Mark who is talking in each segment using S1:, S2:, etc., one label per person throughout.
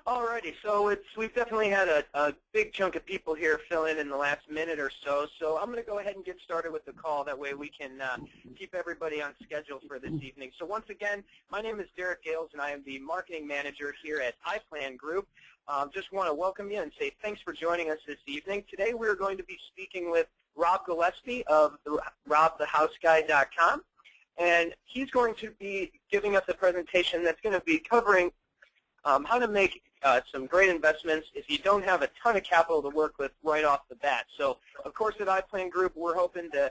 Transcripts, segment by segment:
S1: Alrighty, so we've definitely had a big chunk of people here fill in the last minute or so. So I'm going to go ahead and get started with the call. That way we can keep everybody on schedule for this evening. So once again, my name is Derek Gales, and I am the marketing manager here at iPlanGroup. Just want to welcome you and say thanks for joining us this evening. Today we're going to be speaking with Rob Gillespie of robthehouseguy.com, and he's going to be giving us a presentation that's going to be covering how to make some great investments if you don't have a ton of capital to work with right off the bat. So, of course, at iPlanGroup, we're hoping to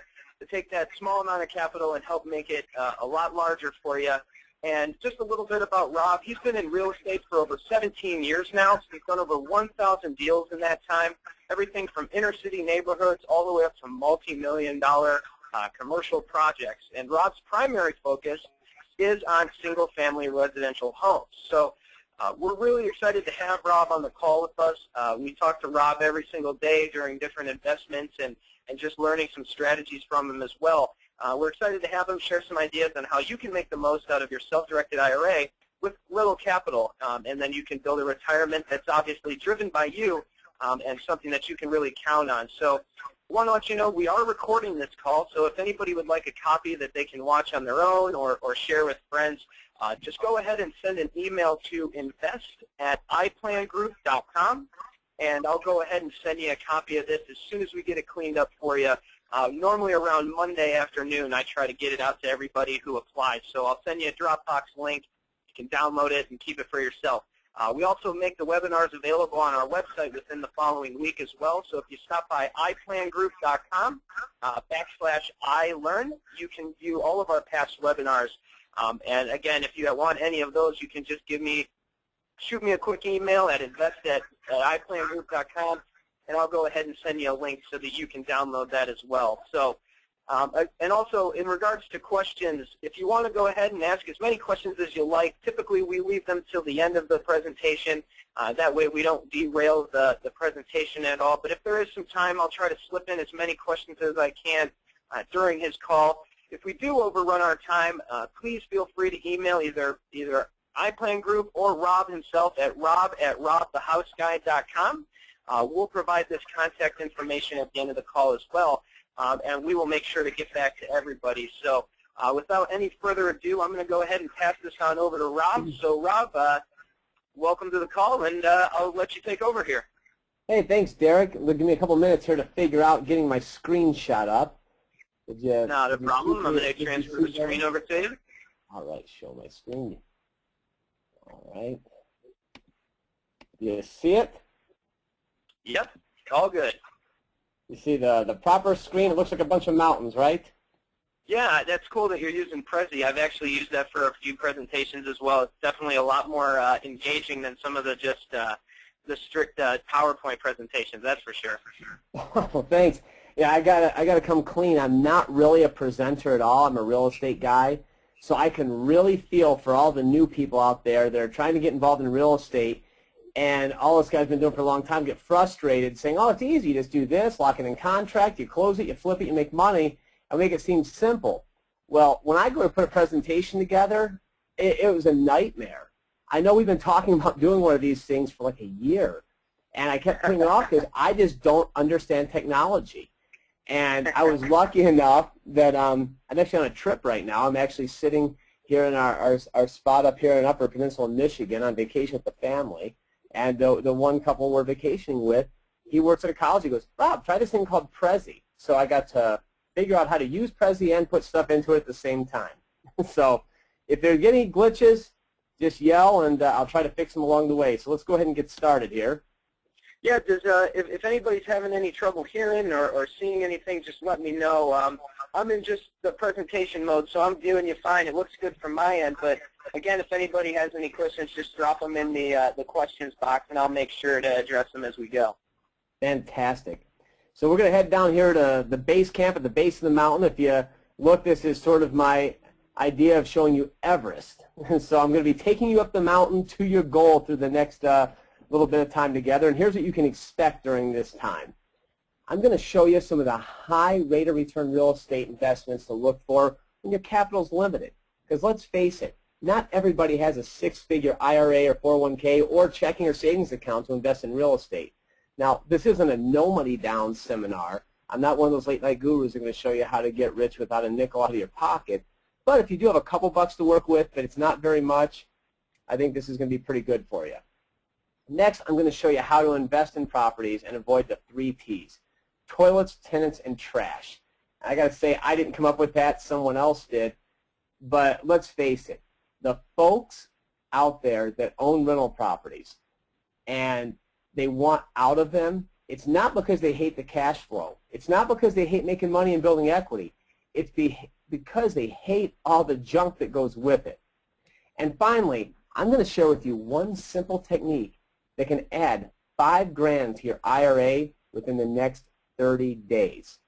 S1: take that small amount of capital and help make it a lot larger for you. And just a little bit about Rob. He's been in real estate for over 17 years now. So he's done over 1,000 deals in that time, everything from inner city neighborhoods all the way up to multi-million-dollar commercial projects. And Rob's primary focus is on single-family residential homes. So we're really excited to have Rob on the call with us. We talk to Rob every single day during different investments and just learning some strategies from him as well. We're excited to have him share some ideas on how you can make the most out of your self-directed IRA with little capital, and then you can build a retirement that's obviously driven by you and something that you can really count on. So I want to let you know we are recording this call, so if anybody would like a copy that they can watch on their own or share with friends, just go ahead and send an email to invest@iplangroup.com, and I'll go ahead and send you a copy of this as soon as we get it cleaned up for you. Normally around Monday afternoon, I try to get it out to everybody who applies. So I'll send you a Dropbox link. You can download it and keep it for yourself. We also make the webinars available on our website within the following week as well. So if you stop by iPlanGroup.com /iLearn, you can view all of our past webinars. And again, if you want any of those, you can just shoot me a quick email at invest@iPlanGroup.com, and I'll go ahead and send you a link so that you can download that as well. So, and also in regards to questions, if you want to go ahead and ask as many questions as you like, typically we leave them till the end of the presentation. That way we don't derail the presentation at all. But if there is some time, I'll try to slip in as many questions as I can during his call. If we do overrun our time, please feel free to email either iPlanGroup or Rob himself at rob@robthehouseguy.com. We'll provide this contact information at the end of the call as well, and we will make sure to get back to everybody. So without any further ado, I'm going to go ahead and pass this on over to Rob. So Rob, welcome to the call, and I'll let you take over here.
S2: Hey, thanks, Derek. Give me a couple minutes here to figure out getting my screenshot up.
S1: Not a problem. I'm going to transfer the screen over to you.
S2: All right, show my screen. All right. Do you see it?
S1: Yep, all good.
S2: You see the proper screen? It looks like a bunch of mountains, right?
S1: Yeah, that's cool that you're using Prezi. I've actually used that for a few presentations as well. It's definitely a lot more engaging than some of the just the strict PowerPoint presentations. That's for sure.
S2: Well, thanks. Yeah, I gotta come clean. I'm not really a presenter at all. I'm a real estate guy, so I can really feel for all the new people out there that are trying to get involved in real estate, and all this guy's been doing for a long time, get frustrated, saying, "Oh, it's easy. You just do this, lock it in contract, you close it, you flip it, you make money, and make it seem simple." Well, when I go to put a presentation together, it was a nightmare. I know we've been talking about doing one of these things for like a year, and I kept putting it off because I just don't understand technology. And I was lucky enough that I'm actually on a trip right now. I'm actually sitting here in our spot up here in Upper Peninsula, Michigan, on vacation with the family. And the one couple we're vacationing with, he works at a college. He goes, "Rob, try this thing called Prezi." So I got to figure out how to use Prezi and put stuff into it at the same time. So if there's any glitches, just yell, and I'll try to fix them along the way. So let's go ahead and get started here.
S1: Yeah, if anybody's having any trouble hearing or seeing anything, just let me know. I'm in just the presentation mode, so I'm viewing you fine. It looks good from my end, but again, if anybody has any questions, just drop them in the questions box, and I'll make sure to address them as we go.
S2: Fantastic. So we're going to head down here to the base camp at the base of the mountain. If you look, this is sort of my idea of showing you Everest. So I'm going to be taking you up the mountain to your goal through the next little bit of time together. And here's what you can expect during this time. I'm going to show you some of the high rate of return real estate investments to look for when your capital is limited. Because let's face it, not everybody has a six-figure IRA or 401k or checking or savings account to invest in real estate. Now, this isn't a no money down seminar. I'm not one of those late night gurus that are going to show you how to get rich without a nickel out of your pocket. But if you do have a couple bucks to work with, but it's not very much, I think this is going to be pretty good for you. Next, I'm going to show you how to invest in properties and avoid the 3 Ps: toilets, tenants, and trash. I got to say, I didn't come up with that. Someone else did. But let's face it, the folks out there that own rental properties and they want out of them, it's not because they hate the cash flow. It's not because they hate making money and building equity. It's because they hate all the junk that goes with it. And finally, I'm going to share with you one simple technique that can add $5,000 to your IRA within the next 30 days.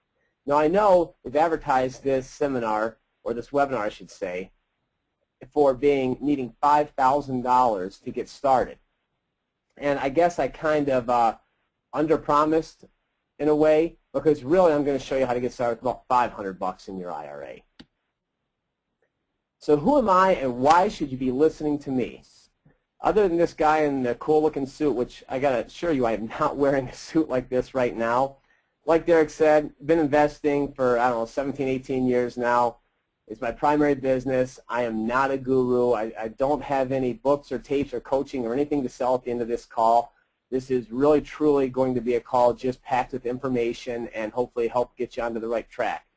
S2: Now, I know we've advertised this seminar, or this webinar I should say, for needing $5,000 to get started. And I guess I kind of under-promised in a way, because really I'm going to show you how to get started with about 500 bucks in your IRA. So who am I and why should you be listening to me? Other than this guy in the cool-looking suit, which I got to assure you I am not wearing a suit like this right now. Like Derek said, been investing for, I don't know, 17, 18 years now. It's my primary business. I am not a guru. I don't have any books or tapes or coaching or anything to sell at the end of this call. This is really, truly going to be a call just packed with information and hopefully help get you onto the right track.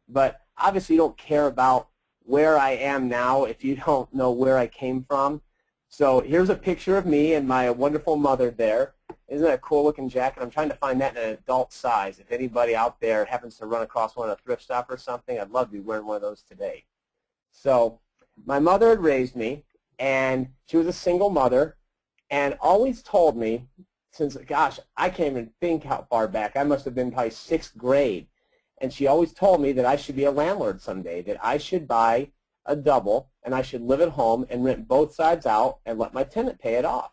S2: But obviously you don't care about where I am now if you don't know where I came from. So here's a picture of me and my wonderful mother there. Isn't that a cool looking jacket? I'm trying to find that in an adult size. If anybody out there happens to run across one at a thrift shop or something, I'd love to be wearing one of those today. So my mother had raised me, and she was a single mother, and always told me, since, gosh, I can't even think how far back. I must have been probably 6th grade. And she always told me that I should be a landlord someday, that I should buy a double, and I should live at home and rent both sides out and let my tenant pay it off.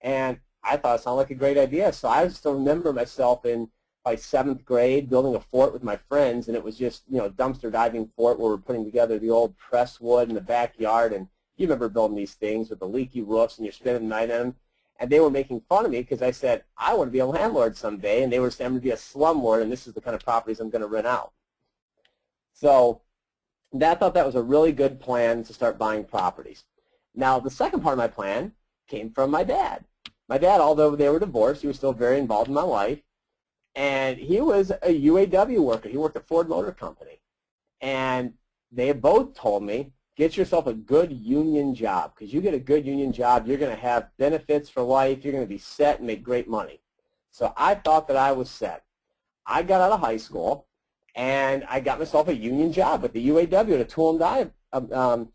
S2: And I thought it sounded like a great idea. So I still remember myself in by 7th grade building a fort with my friends, and it was just, you know, dumpster diving fort where we're putting together the old press wood in the backyard. And you remember building these things with the leaky roofs, and you're spending the night in them. And they were making fun of me because I said, I want to be a landlord someday. And they were saying, I'm going to be a slumlord, and this is the kind of properties I'm going to rent out. So I thought that was a really good plan to start buying properties. Now, the second part of my plan came from my dad. My dad, although they were divorced, he was still very involved in my life. And he was a UAW worker. He worked at Ford Motor Company. And they both told me, get yourself a good union job, because you get a good union job, you're going to have benefits for life, you're going to be set and make great money. So I thought that I was set. I got out of high school, and I got myself a union job with the UAW at a tool and die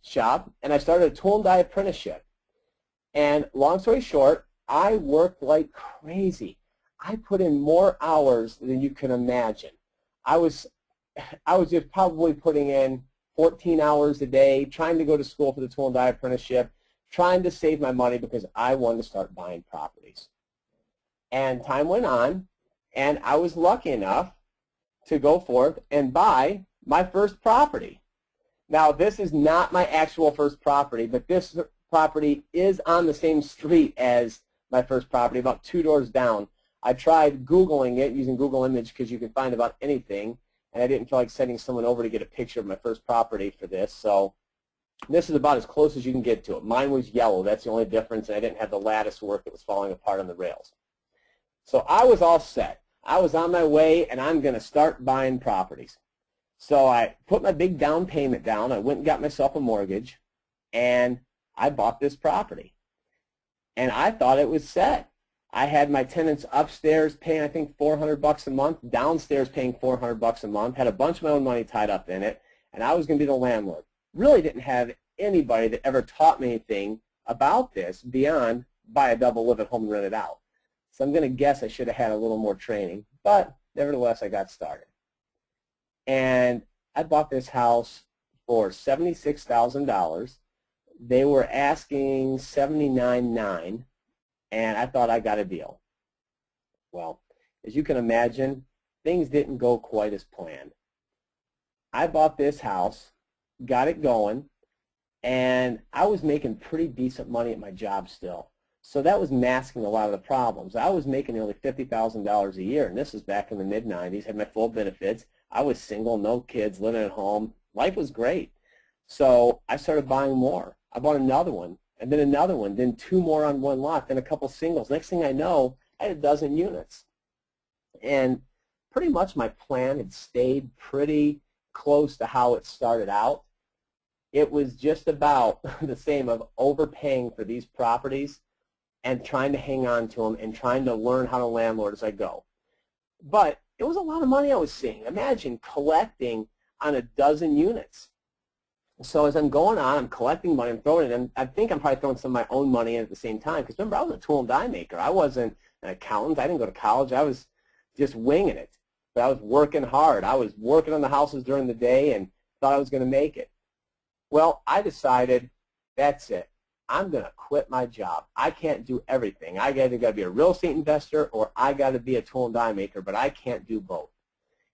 S2: shop, and I started a tool and die apprenticeship. And long story short, I worked like crazy. I put in more hours than you can imagine. I was just probably putting in 14 hours a day, trying to go to school for the tool and die apprenticeship, trying to save my money because I wanted to start buying properties. And time went on, and I was lucky enough to go forth and buy my first property. Now, this is not my actual first property, but this property is on the same street as my first property, about 2 doors down. I tried Googling it using Google Image because you can find about anything, and I didn't feel like sending someone over to get a picture of my first property for this. So this is about as close as you can get to it. Mine was yellow. That's the only difference, and I didn't have the lattice work that was falling apart on the rails. So I was all set. I was on my way, and I'm going to start buying properties. So I put my big down payment down. I went and got myself a mortgage, and I bought this property. And I thought it was set. I had my tenants upstairs paying, I think, $400 a month, downstairs paying $400 a month, had a bunch of my own money tied up in it, and I was going to be the landlord. Really didn't have anybody that ever taught me anything about this beyond buy a double, live at home, and rent it out. So I'm going to guess I should have had a little more training, but nevertheless, I got started. And I bought this house for $76,000. They were asking $79,900. And I thought I got a deal. Well, as you can imagine, things didn't go quite as planned. I bought this house, got it going, And I was making pretty decent money at my job still. So that was masking a lot of the problems. I was making nearly $50,000 a year, and this was back in the mid-90s, had my full benefits. I was single, no kids, living at home. Life was great. So I started buying more. I bought another one, and then another one, then two more on one lot, then a couple singles. Next thing I know, I had a dozen units. And pretty much my plan had stayed pretty close to how it started out. It was just about the same of overpaying for these properties and trying to hang on to them and trying to learn how to landlord as I go. But it was a lot of money I was seeing. Imagine collecting on a dozen units. So as I'm going on, I'm collecting money, I'm throwing it in. I think I'm probably throwing some of my own money in at the same time. Because remember, I was a tool and die maker. I wasn't an accountant. I didn't go to college. I was just winging it. But I was working hard. I was working on the houses during the day and thought I was going to make it. Well, I decided, that's it. I'm going to quit my job. I can't do everything. I either got to be a real estate investor or I got to be a tool and die maker, but I can't do both.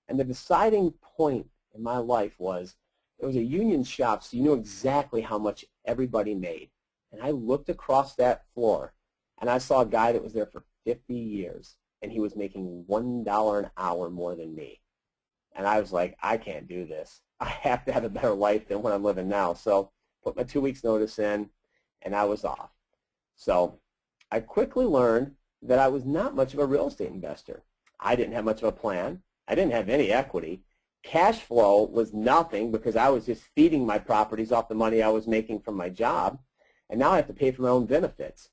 S2: And the deciding point in my life was, it was a union shop, so you knew exactly how much everybody made. And I looked across that floor, and I saw a guy that was there for 50 years, and he was making $1 an hour more than me. And I was like, I can't do this. I have to have a better life than what I'm living now. So put my 2 weeks notice in, and I was off. So I quickly learned that I was not much of a real estate investor. I didn't have much of a plan. I didn't have any equity. Cash flow was nothing because I was just feeding my properties off the money I was making from my job, and now I have to pay for my own benefits.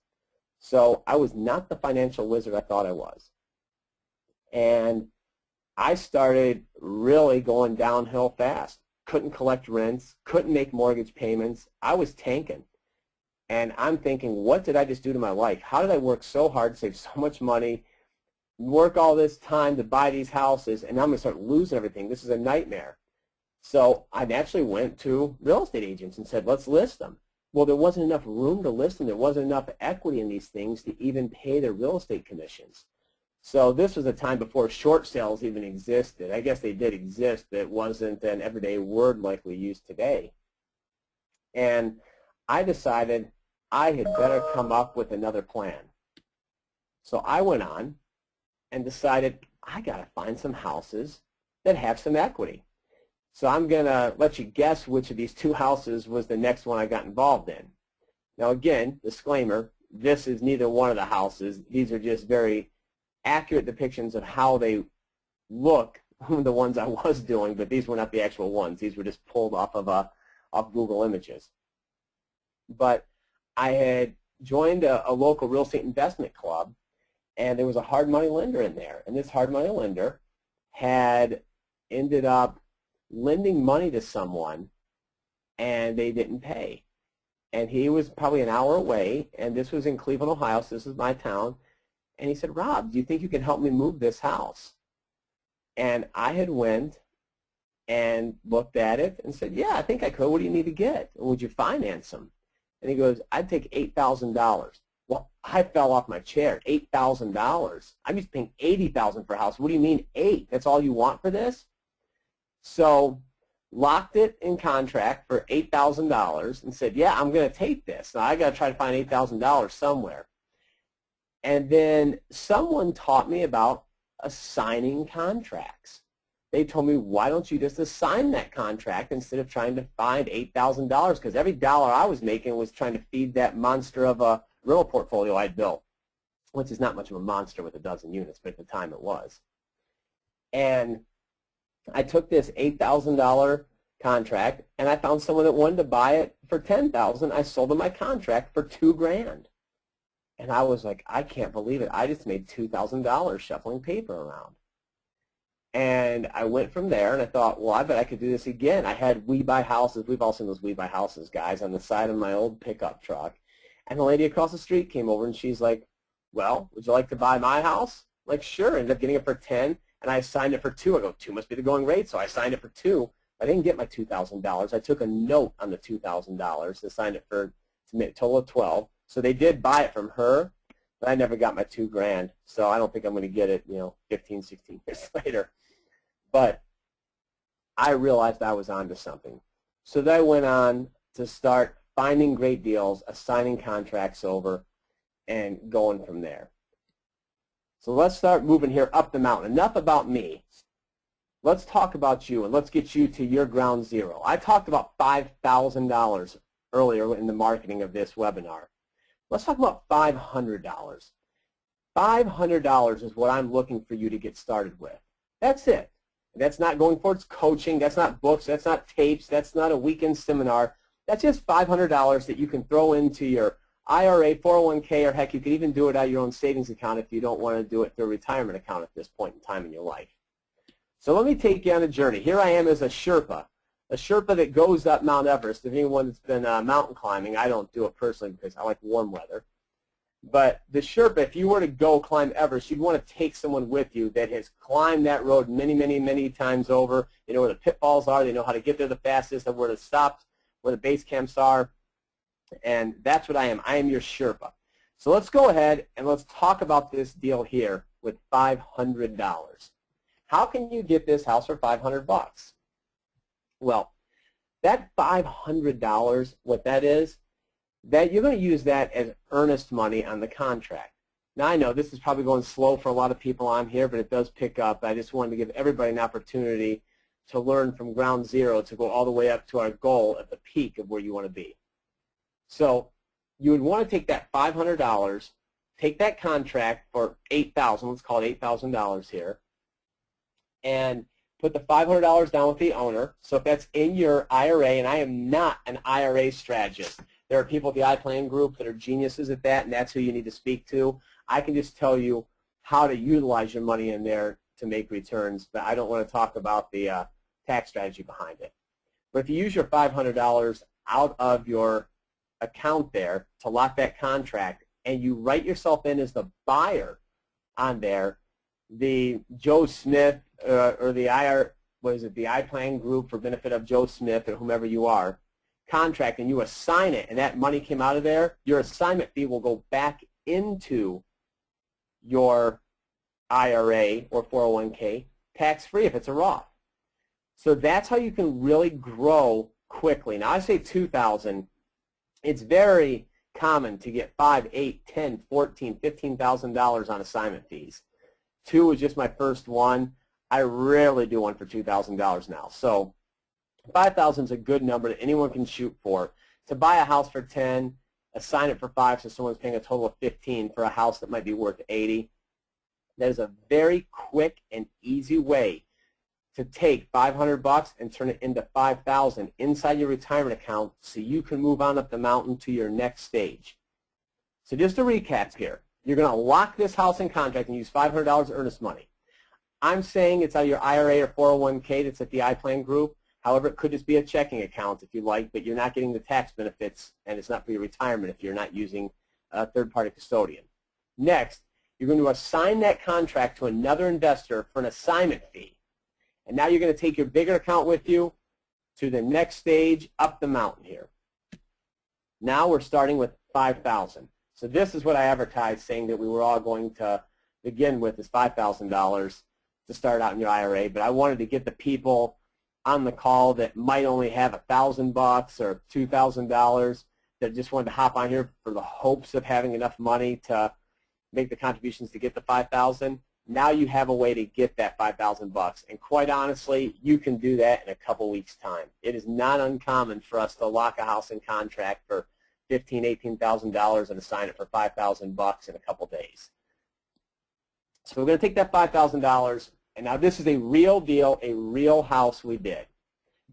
S2: So I was not the financial wizard I thought I was. And I started really going downhill fast. Couldn't collect rents, couldn't make mortgage payments. I was tanking. And I'm thinking, what did I just do to my life? How did I work so hard, save so much money, work all this time to buy these houses, and now I'm going to start losing everything? This is a nightmare. So I naturally went to real estate agents and said, let's list them. Well, there wasn't enough room to list them. There wasn't enough equity in these things to even pay their real estate commissions. So this was a time before short sales even existed. I guess they did exist, but it wasn't an everyday word like we use today. And I decided I had better come up with another plan. So I went on and decided I got to find some houses that have some equity. So I'm going to let you guess which of these two houses was the next one I got involved in. Now again, disclaimer, this is neither one of the houses. These are just very accurate depictions of how they look, the ones I was doing, but these were not the actual ones. These were just pulled off of Google Images. But I had joined a local real estate investment club, and there was a hard money lender in there. And this hard money lender had ended up lending money to someone, and they didn't pay. And he was probably an hour away, and this was in Cleveland, Ohio, so this is my town. And he said, Rob, do you think you can help me move this house? And I had went and looked at it and said, yeah, I think I could. What do you need to get? And would you finance them? And he goes, I'd take $8,000. Well, I fell off my chair. $8,000. I'm just paying $80,000 for a house. What do you mean 8? That's all you want for this? So locked it in contract for $8,000 and said, yeah, I'm going to take this. Now I got to try to find $8,000 somewhere. And then someone taught me about assigning contracts. They told me, why don't you just assign that contract instead of trying to find $8,000? Because every dollar I was making was trying to feed that monster of a rental portfolio I'd built, which is not much of a monster with a dozen units, but at the time it was. And I took this $8,000 contract, and I found someone that wanted to buy it for $10,000. I sold them my contract for $2,000. And I was like, I can't believe it. I just made $2,000 shuffling paper around. And I went from there, and I thought, well, I bet I could do this again. I had We Buy Houses. We've all seen those We Buy Houses guys on the side of my old pickup truck. And the lady across the street came over, and she's like, well, would you like to buy my house? I'm like, sure. Ended up getting it for 10, and I signed it for 2. I go, 2 must be the going rate, so I signed it for 2. I didn't get my $2,000. I took a note on the $2,000 and signed it for a total of 12. So they did buy it from her, but I never got my $2,000. So I don't think I'm going to get it, 15, 16 years later. But I realized I was onto something. So then I went on to start finding great deals, assigning contracts over, and going from there. So let's start moving here up the mountain. Enough about me. Let's talk about you, and let's get you to your ground zero. I talked about $5,000 earlier in the marketing of this webinar. Let's talk about $500. $500 is what I'm looking for you to get started with. That's it. That's not going towards coaching. That's not books. That's not tapes. That's not a weekend seminar. That's just $500 that you can throw into your IRA, 401k, or heck, you could even do it out of your own savings account if you don't want to do it through a retirement account at this point in time in your life. So let me take you on a journey. Here I am as a Sherpa that goes up Mount Everest. If anyone that's been mountain climbing, I don't do it personally because I like warm weather. But the Sherpa, if you were to go climb Everest, you'd want to take someone with you that has climbed that road many, many, many times over. They know where the pitfalls are. They know how to get there the fastest, and where to stop, where the base camps are. And that's what I am. I am your Sherpa. So let's go ahead and let's talk about this deal here with $500. How can you get this house for $500? Well, that $500, what that is, that you're going to use that as earnest money on the contract. Now I know this is probably going slow for a lot of people on here, but it does pick up. I just wanted to give everybody an opportunity to learn from ground zero to go all the way up to our goal at the peak of where you want to be. So you would want to take that $500, take that contract for $8,000, let's call it $8,000 here, and put the $500 down with the owner. So if that's in your IRA, and I am not an IRA strategist. There are people at the iPlanGroup that are geniuses at that, and that's who you need to speak to. I can just tell you how to utilize your money in there to make returns, but I don't want to talk about the tax strategy behind it. But if you use your $500 out of your account there to lock that contract, and you write yourself in as the buyer on there, the Joe Smith or the the iPlanGroup for benefit of Joe Smith or whomever you are, contract, and you assign it, and that money came out of there, your assignment fee will go back into your IRA or 401k tax-free if it's a Roth. So that's how you can really grow quickly. Now I say $2,000. It's very common to get $5,000, $8,000, $10,000, $14,000, $15,000 on assignment fees. 2 was just my first one. I rarely do one for $2,000 now. So 5,000 is a good number that anyone can shoot for. To buy a house for 10, assign it for 5, so someone's paying a total of 15 for a house that might be worth 80. That is a very quick and easy way to take $500 and turn it into $5,000 inside your retirement account so you can move on up the mountain to your next stage. So just to recap here, you're going to lock this house in contract and use $500 earnest money. I'm saying it's out of your IRA or 401k that's at the iPlanGroup. However, it could just be a checking account if you like, but you're not getting the tax benefits, and it's not for your retirement if you're not using a third-party custodian. Next, you're going to assign that contract to another investor for an assignment fee. And now you're going to take your bigger account with you to the next stage up the mountain here. Now we're starting with $5,000. So this is what I advertised, saying that we were all going to begin with is $5,000 to start out in your IRA, but I wanted to get the people on the call that might only have $1,000 or $2,000 that just wanted to hop on here for the hopes of having enough money to make the contributions to get the $5,000. Now you have a way to get that $5,000, and quite honestly, you can do that in a couple weeks' time. It is not uncommon for us to lock a house in contract for $15,000, $18,000 and assign it for $5,000 in a couple days. So we're going to take that $5,000, and now this is a real deal, a real house we did.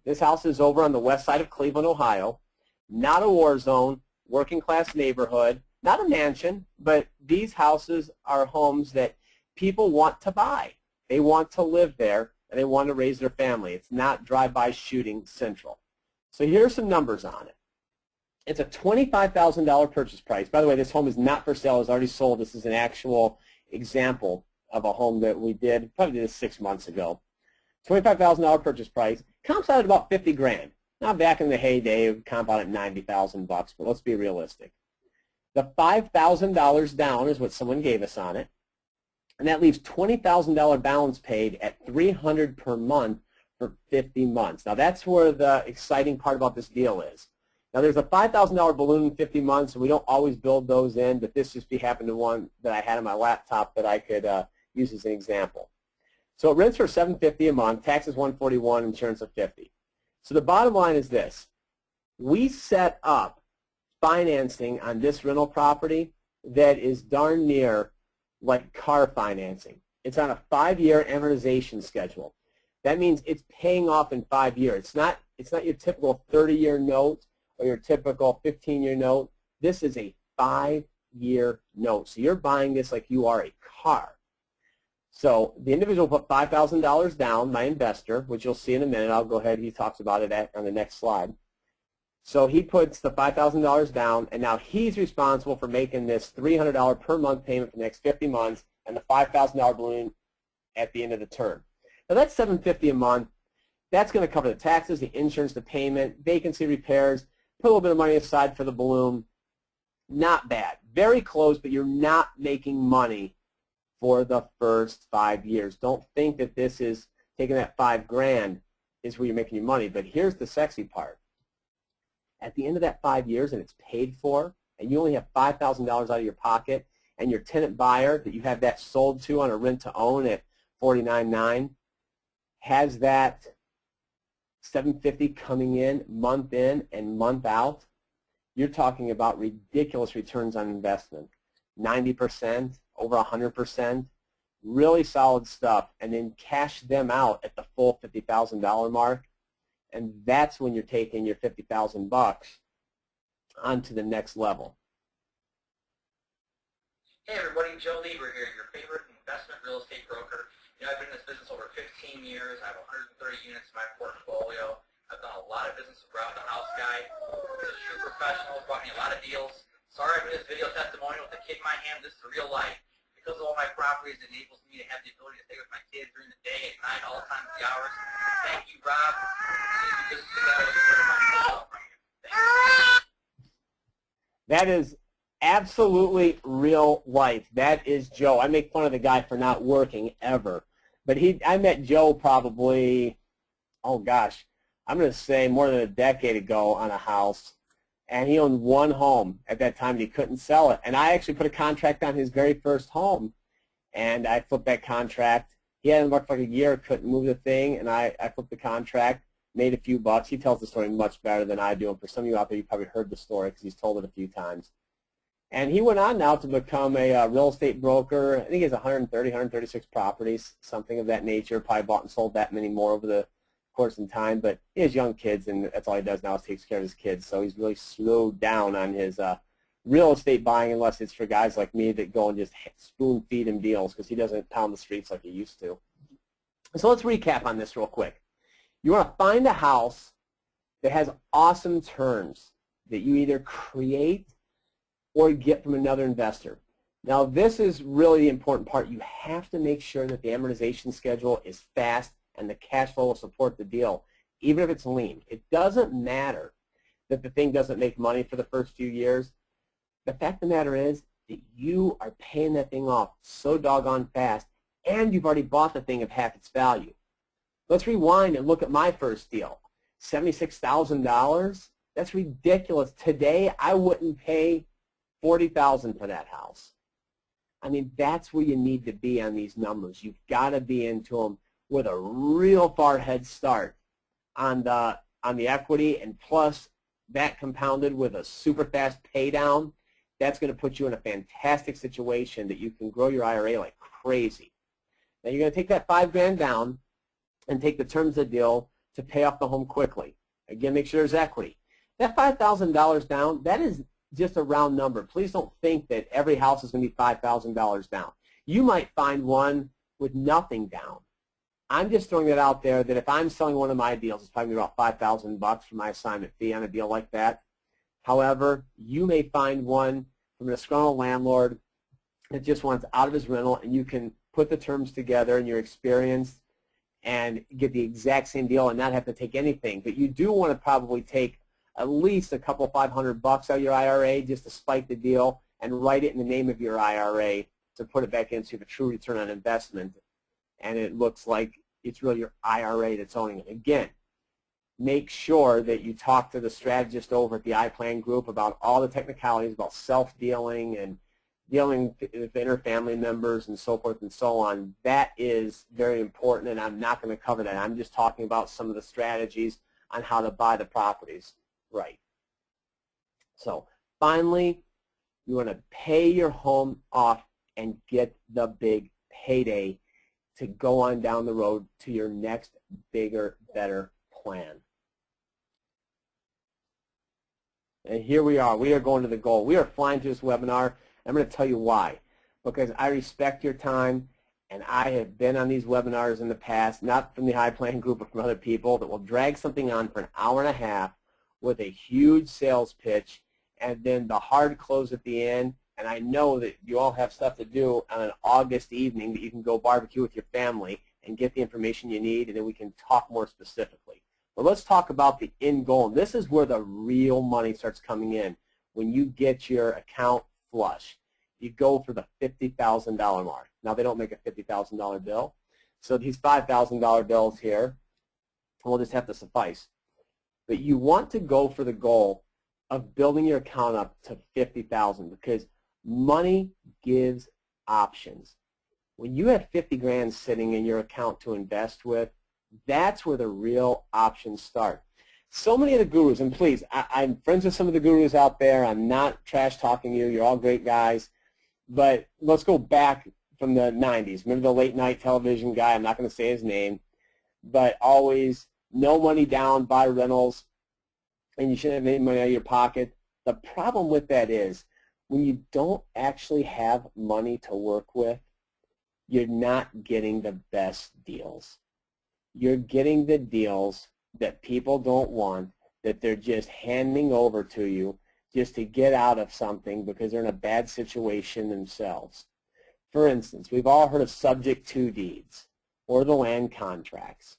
S2: This house is over on the west side of Cleveland, Ohio. Not a war zone, working class neighborhood, not a mansion, but these houses are homes that people want to buy. They want to live there, and they want to raise their family. It's not drive-by shooting central. So here's some numbers on it. It's a $25,000 purchase price. By the way, this home is not for sale. It's already sold. This is an actual example of a home that we did, probably did this 6 months ago. $25,000 purchase price. Comps out at about 50 grand. Now back in the heyday, it would comp out at 90,000 bucks, but let's be realistic. The $5,000 down is what someone gave us on it, and that leaves $20,000 balance paid at $300 per month for 50 months. Now that's where the exciting part about this deal is. Now there's a $5,000 balloon in 50 months, and we don't always build those in, but this just happened to one that I had on my laptop that I could use as an example. So it rents for $750 a month, taxes $141, insurance of $50. So the bottom line is this. We set up financing on this rental property that is darn near like car financing. It's on a 5-year amortization schedule. That means it's paying off in 5 years. It's not your typical 30-year note or your typical 15-year note. This is a 5-year note. So you're buying this like you are a car. So the individual put $5,000 down, my investor, which you'll see in a minute. I'll go ahead. He talks about it on the next slide. So he puts the $5,000 down, and now he's responsible for making this $300 per month payment for the next 50 months and the $5,000 balloon at the end of the term. Now that's $750 a month. That's going to cover the taxes, the insurance, the payment, vacancy repairs, put a little bit of money aside for the balloon. Not bad. Very close, but you're not making money for the first 5 years. Don't think that this is taking that $5,000 is where you're making your money, but here's the sexy part. At the end of that 5 years and it's paid for, and you only have $5,000 out of your pocket, and your tenant buyer that you have that sold to on a rent-to-own at $49,900 has that $750 coming in and month out, you're talking about ridiculous returns on investment. 90%, over 100%, really solid stuff, and then cash them out at the full $50,000 mark, and that's when you're taking your $50,000 bucks onto the next level.
S3: Hey everybody, Joe Lieber here, your favorite investment real estate broker. You know, I've been in this business over 15 years. I have 130 units in my portfolio. I've done a lot of business with Rob the House Guy. He's a true professional. He's brought me a lot of deals. Sorry I'm in this video testimonial with a kid in my hand. This is real life. Because of all my properties, it enables me to have the ability to stay with my kids during the day, at night, all times of the hours. Thank you, Rob.
S2: That is absolutely real life. That is Joe. I make fun of the guy for not working ever. But I met Joe probably, oh gosh, I'm going to say more than a decade ago on a house. And he owned one home at that time and he couldn't sell it. And I actually put a contract on his very first home. And I flipped that contract. He hadn't worked for like a year, couldn't move the thing, and I flipped the contract, made a few bucks. He tells the story much better than I do. And for some of you out there, you probably heard the story because he's told it a few times. And he went on now to become a real estate broker. I think he has 130, 136 properties, something of that nature. Probably bought and sold that many more over the course in time. But he has young kids, and that's all he does now is takes care of his kids. So he's really slowed down on his real estate buying, unless it's for guys like me that go and just spoon feed him deals because he doesn't pound the streets like he used to. So let's recap on this real quick. You want to find a house that has awesome terms that you either create or get from another investor. Now this is really the important part. You have to make sure that the amortization schedule is fast and the cash flow will support the deal, even if it's lean. It doesn't matter that the thing doesn't make money for the first few years. The fact of the matter is that you are paying that thing off so doggone fast, and you've already bought the thing at half its value. Let's rewind and look at my first deal. $76,000? That's ridiculous. Today, I wouldn't pay $40,000 for that house. I mean, that's where you need to be on these numbers. You've got to be into them with a real far head start on the equity, and plus that compounded with a super fast pay down. That's going to put you in a fantastic situation that you can grow your IRA like crazy. Now you're going to take that $5,000 down and take the terms of the deal to pay off the home quickly. Again, make sure there's equity. That $5,000 down, that is just a round number. Please don't think that every house is going to be $5,000 down. You might find one with nothing down. I'm just throwing that out there that if I'm selling one of my deals, it's probably about $5,000 for my assignment fee on a deal like that. However, you may find one from a disgruntled landlord that just wants out of his rental, and you can put the terms together in your experience and get the exact same deal and not have to take anything. But you do want to probably take at least a couple $500 out of your IRA just to spike the deal and write it in the name of your IRA to put it back into a true return on investment. And it looks like it's really your IRA that's owning it. Again, make sure that you talk to the strategist over at the iPlanGroup about all the technicalities about self-dealing and dealing with inter-family members and so forth and so on. That is very important, and I'm not going to cover that. I'm just talking about some of the strategies on how to buy the properties right. So finally, you want to pay your home off and get the big payday to go on down the road to your next bigger, better plan. And here we are. We are going to the goal. We are flying through this webinar. I'm going to tell you why. Because I respect your time, and I have been on these webinars in the past, not from the iPlanGroup, but from other people that will drag something on for an hour and a half with a huge sales pitch and then the hard close at the end. And I know that you all have stuff to do on an August evening that you can go barbecue with your family and get the information you need, and then we can talk more specifically. But let's talk about the end goal. This is where the real money starts coming in. When you get your account flush, you go for the $50,000 mark. Now, they don't make a $50,000 bill. So these $5,000 bills here will just have to suffice. But you want to go for the goal of building your account up to $50,000 because money gives options. When you have 50 grand sitting in your account to invest with, that's where the real options start. So many of the gurus, and please, I'm friends with some of the gurus out there. I'm not trash talking you. You're all great guys. But let's go back from the 90s. Remember the late night television guy? I'm not going to say his name. But always no money down, buy rentals, and you shouldn't have any money out of your pocket. The problem with that is when you don't actually have money to work with, you're not getting the best deals. You're getting the deals that people don't want, that they're just handing over to you just to get out of something because they're in a bad situation themselves. For instance, we've all heard of subject to deeds or the land contracts.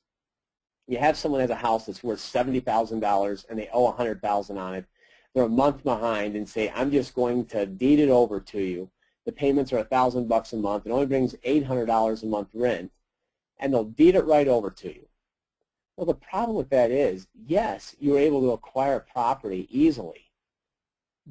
S2: You have someone has a house that's worth $70,000 and they owe $100,000 on it. They're a month behind and say, I'm just going to deed it over to you. The payments are $1,000 a month. It only brings $800 a month rent, and they'll deed it right over to you. Well, the problem with that is, yes, you were able to acquire property easily,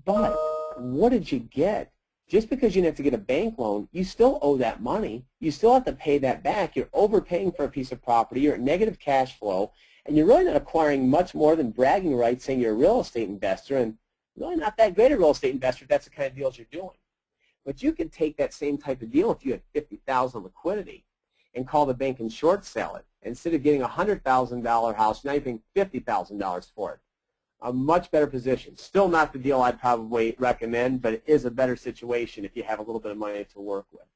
S2: but what did you get? Just because you didn't have to get a bank loan, you still owe that money. You still have to pay that back. You're overpaying for a piece of property. You're at negative cash flow, and you're really not acquiring much more than bragging rights saying you're a real estate investor, and really not that great a real estate investor if that's the kind of deals you're doing. But you could take that same type of deal if you had $50,000 liquidity and call the bank and short sell it. Instead of getting a $100,000 house, now you're paying $50,000 for it. A much better position. Still not the deal I'd probably recommend, but it is a better situation if you have a little bit of money to work with.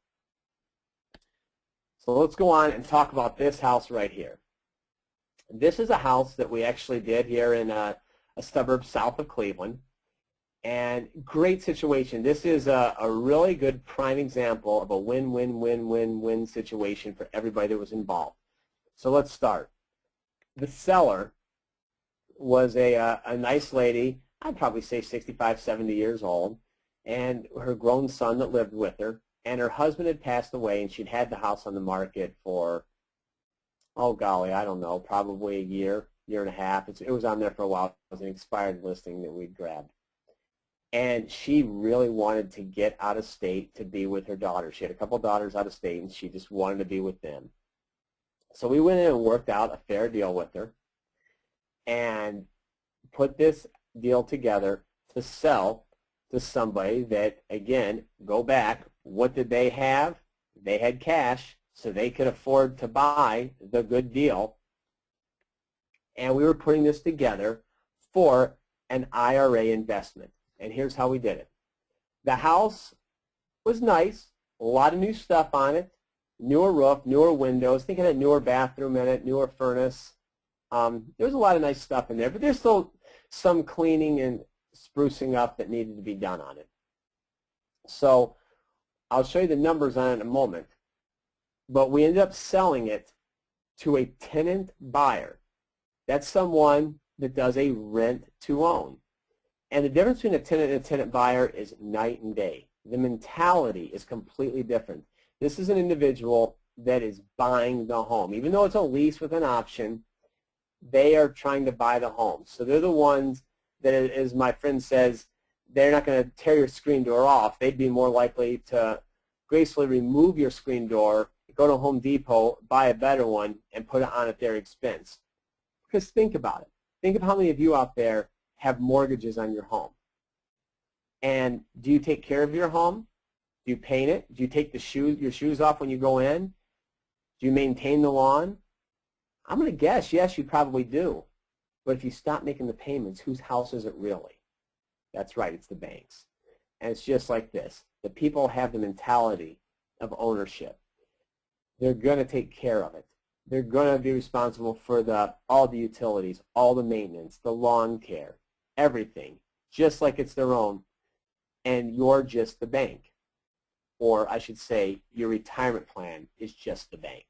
S2: So let's go on and talk about this house right here. This is a house that we actually did here in a suburb south of Cleveland. And great situation. This is a really good prime example of a win-win-win-win-win situation for everybody that was involved. So let's start. The seller was a nice lady, I'd probably say 65, 70 years old, and her grown son that lived with her, and her husband had passed away, and she'd had the house on the market for, oh golly, I don't know, probably a year, year and a half. It was on there for a while. It was an expired listing that we'd grabbed. And she really wanted to get out of state to be with her daughter. She had a couple of daughters out of state, and she just wanted to be with them. So we went in and worked out a fair deal with her and put this deal together to sell to somebody that, again, go back, what did they have? They had cash, so they could afford to buy the good deal. And we were putting this together for an IRA investment. And here's how we did it. The house was nice, a lot of new stuff on it, newer roof, newer windows, I think it had a newer bathroom in it, newer furnace. There was a lot of nice stuff in there, but there's still some cleaning and sprucing up that needed to be done on it. So I'll show you the numbers on it in a moment. But we ended up selling it to a tenant buyer. That's someone that does a rent-to-own. And the difference between a tenant and a tenant buyer is night and day. The mentality is completely different. This is an individual that is buying the home. Even though it's a lease with an option, they are trying to buy the home. So they're the ones that, as my friend says, they're not going to tear your screen door off. They'd be more likely to gracefully remove your screen door, go to Home Depot, buy a better one, and put it on at their expense. Because think about it. Think of how many of you out there have mortgages on your home. And do you take care of your home? Do you paint it? Do you take your shoes off when you go in? Do you maintain the lawn? I'm going to guess, yes, you probably do. But if you stop making the payments, whose house is it really? That's right, it's the bank's. And it's just like this. The people have the mentality of ownership. They're going to take care of it. They're going to be responsible for all the utilities, all the maintenance, the lawn care, everything, just like it's their own. And you're just the bank. Or I should say, your retirement plan is just the bank.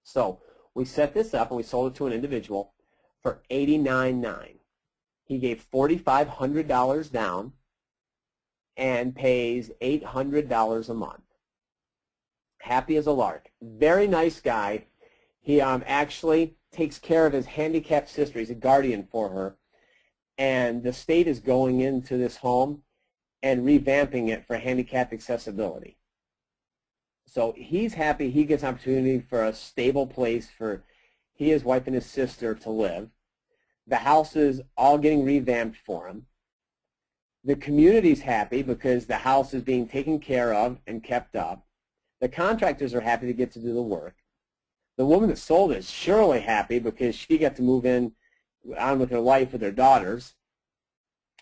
S2: So we set this up and we sold it to an individual for $89,900. He gave $4,500 down and pays $800 a month. Happy as a lark. Very nice guy. He actually takes care of his handicapped sister. He's a guardian for her. And the state is going into this home and revamping it for handicapped accessibility. So he's happy. He gets opportunity for a stable place for his wife and his sister to live. The house is all getting revamped for him. The community's happy because the house is being taken care of and kept up. The contractors are happy to get to do the work. The woman that sold it is surely happy because she got to move in on with her life with her daughters.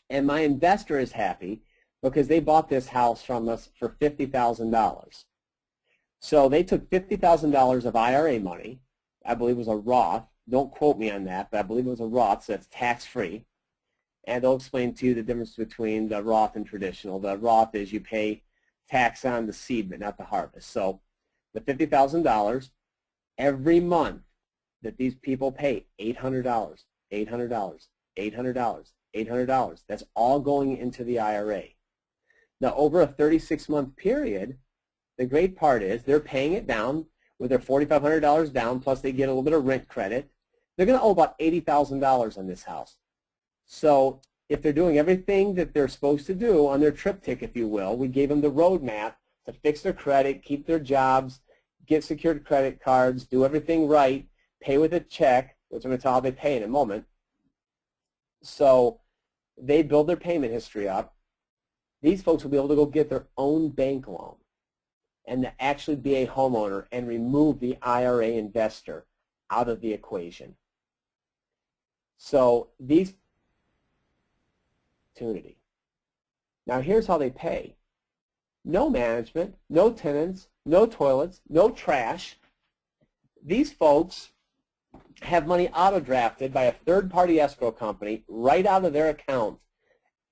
S2: And my investor is happy because they bought this house from us for $50,000. So they took $50,000 of IRA money. I believe it was a Roth. Don't quote me on that, but I believe it was a Roth, so that's tax-free. And they'll explain to you the difference between the Roth and traditional. The Roth is you pay tax on the seed, but not the harvest. So the $50,000 every month that these people pay, $800, $800, $800, $800. That's all going into the IRA. Now, over a 36-month period, the great part is they're paying it down with their $4,500 down, plus they get a little bit of rent credit. They're going to owe about $80,000 on this house. So if they're doing everything that they're supposed to do on their triptych, if you will, we gave them the roadmap to fix their credit, keep their jobs, get secured credit cards, do everything right, pay with a check, which I'm going to tell how they pay in a moment. So they build their payment history up. These folks will be able to go get their own bank loan and to actually be a homeowner and remove the IRA investor out of the equation. So these opportunity. Now here's how they pay. No management, no tenants, no toilets, no trash. These folks have money auto-drafted by a third-party escrow company right out of their account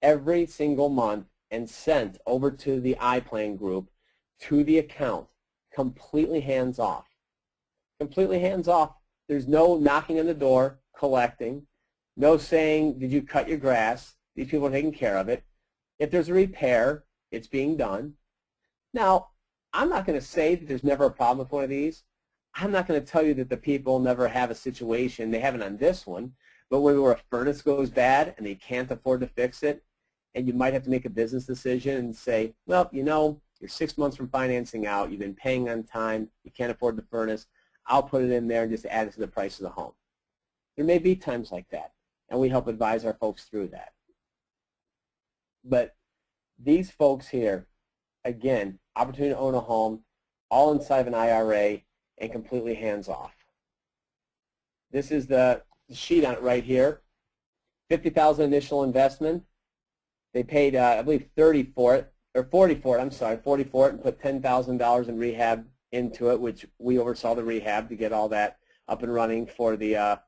S2: every single month and sent over to the iPlanGroup to the account, completely hands-off. Completely hands-off. There's no knocking on the door, collecting, no saying, did you cut your grass? These people are taking care of it. If there's a repair, it's being done. Now, I'm not going to say that there's never a problem with one of these. I'm not going to tell you that the people never have a situation. They haven't on this one. But where a furnace goes bad and they can't afford to fix it, and you might have to make a business decision and say, well, you know, you're 6 months from financing out. You've been paying on time. You can't afford the furnace. I'll put it in there and just add it to the price of the home. There may be times like that, and we help advise our folks through that. But these folks here, again, opportunity to own a home, all inside of an IRA, and completely hands-off. This is the sheet on it right here. $50,000 initial investment. They paid, I believe, 30 for it, or 40 for it. I'm sorry, 40 for it, and put $10,000 in rehab into it, which we oversaw the rehab to get all that up and running for the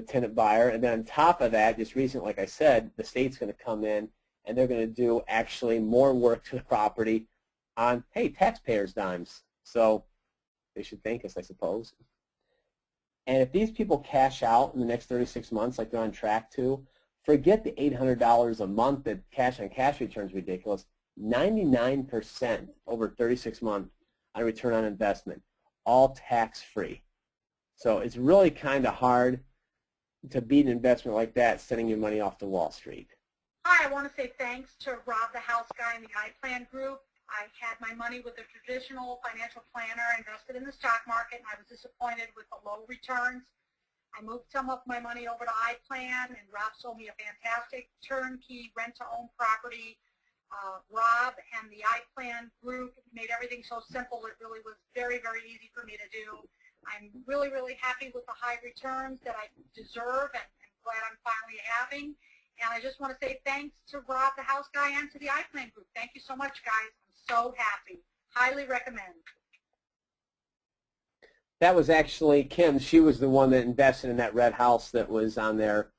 S2: tenant buyer. And then on top of that, just recently, like I said, the state's going to come in and they're going to do actually more work to the property on, hey, taxpayers' dimes. So they should thank us, I suppose. And if these people cash out in the next 36 months like they're on track to, forget the $800 a month that cash-on-cash returns ridiculous. 99% over 36 months on return on investment, all tax-free. So it's really kind of hard to beat an investment like that, sending your money off to Wall Street.
S4: Hi, I want to say thanks to Rob, the house guy in the iPlanGroup. I had my money with a traditional financial planner, invested in the stock market, and I was disappointed with the low returns. I moved some of my money over to iPlan, and Rob sold me a fantastic turnkey rent-to-own property. Rob and the iPlan group made everything so simple. It really was very, very easy for me to do. I'm really, really happy with the high returns that I deserve and glad I'm finally having. And I just want to say thanks to Rob, the house guy, and to the iPlan group. Thank you so much, guys. I'm so happy. Highly recommend.
S2: That was actually Kim. She was the one that invested in that red house that was on there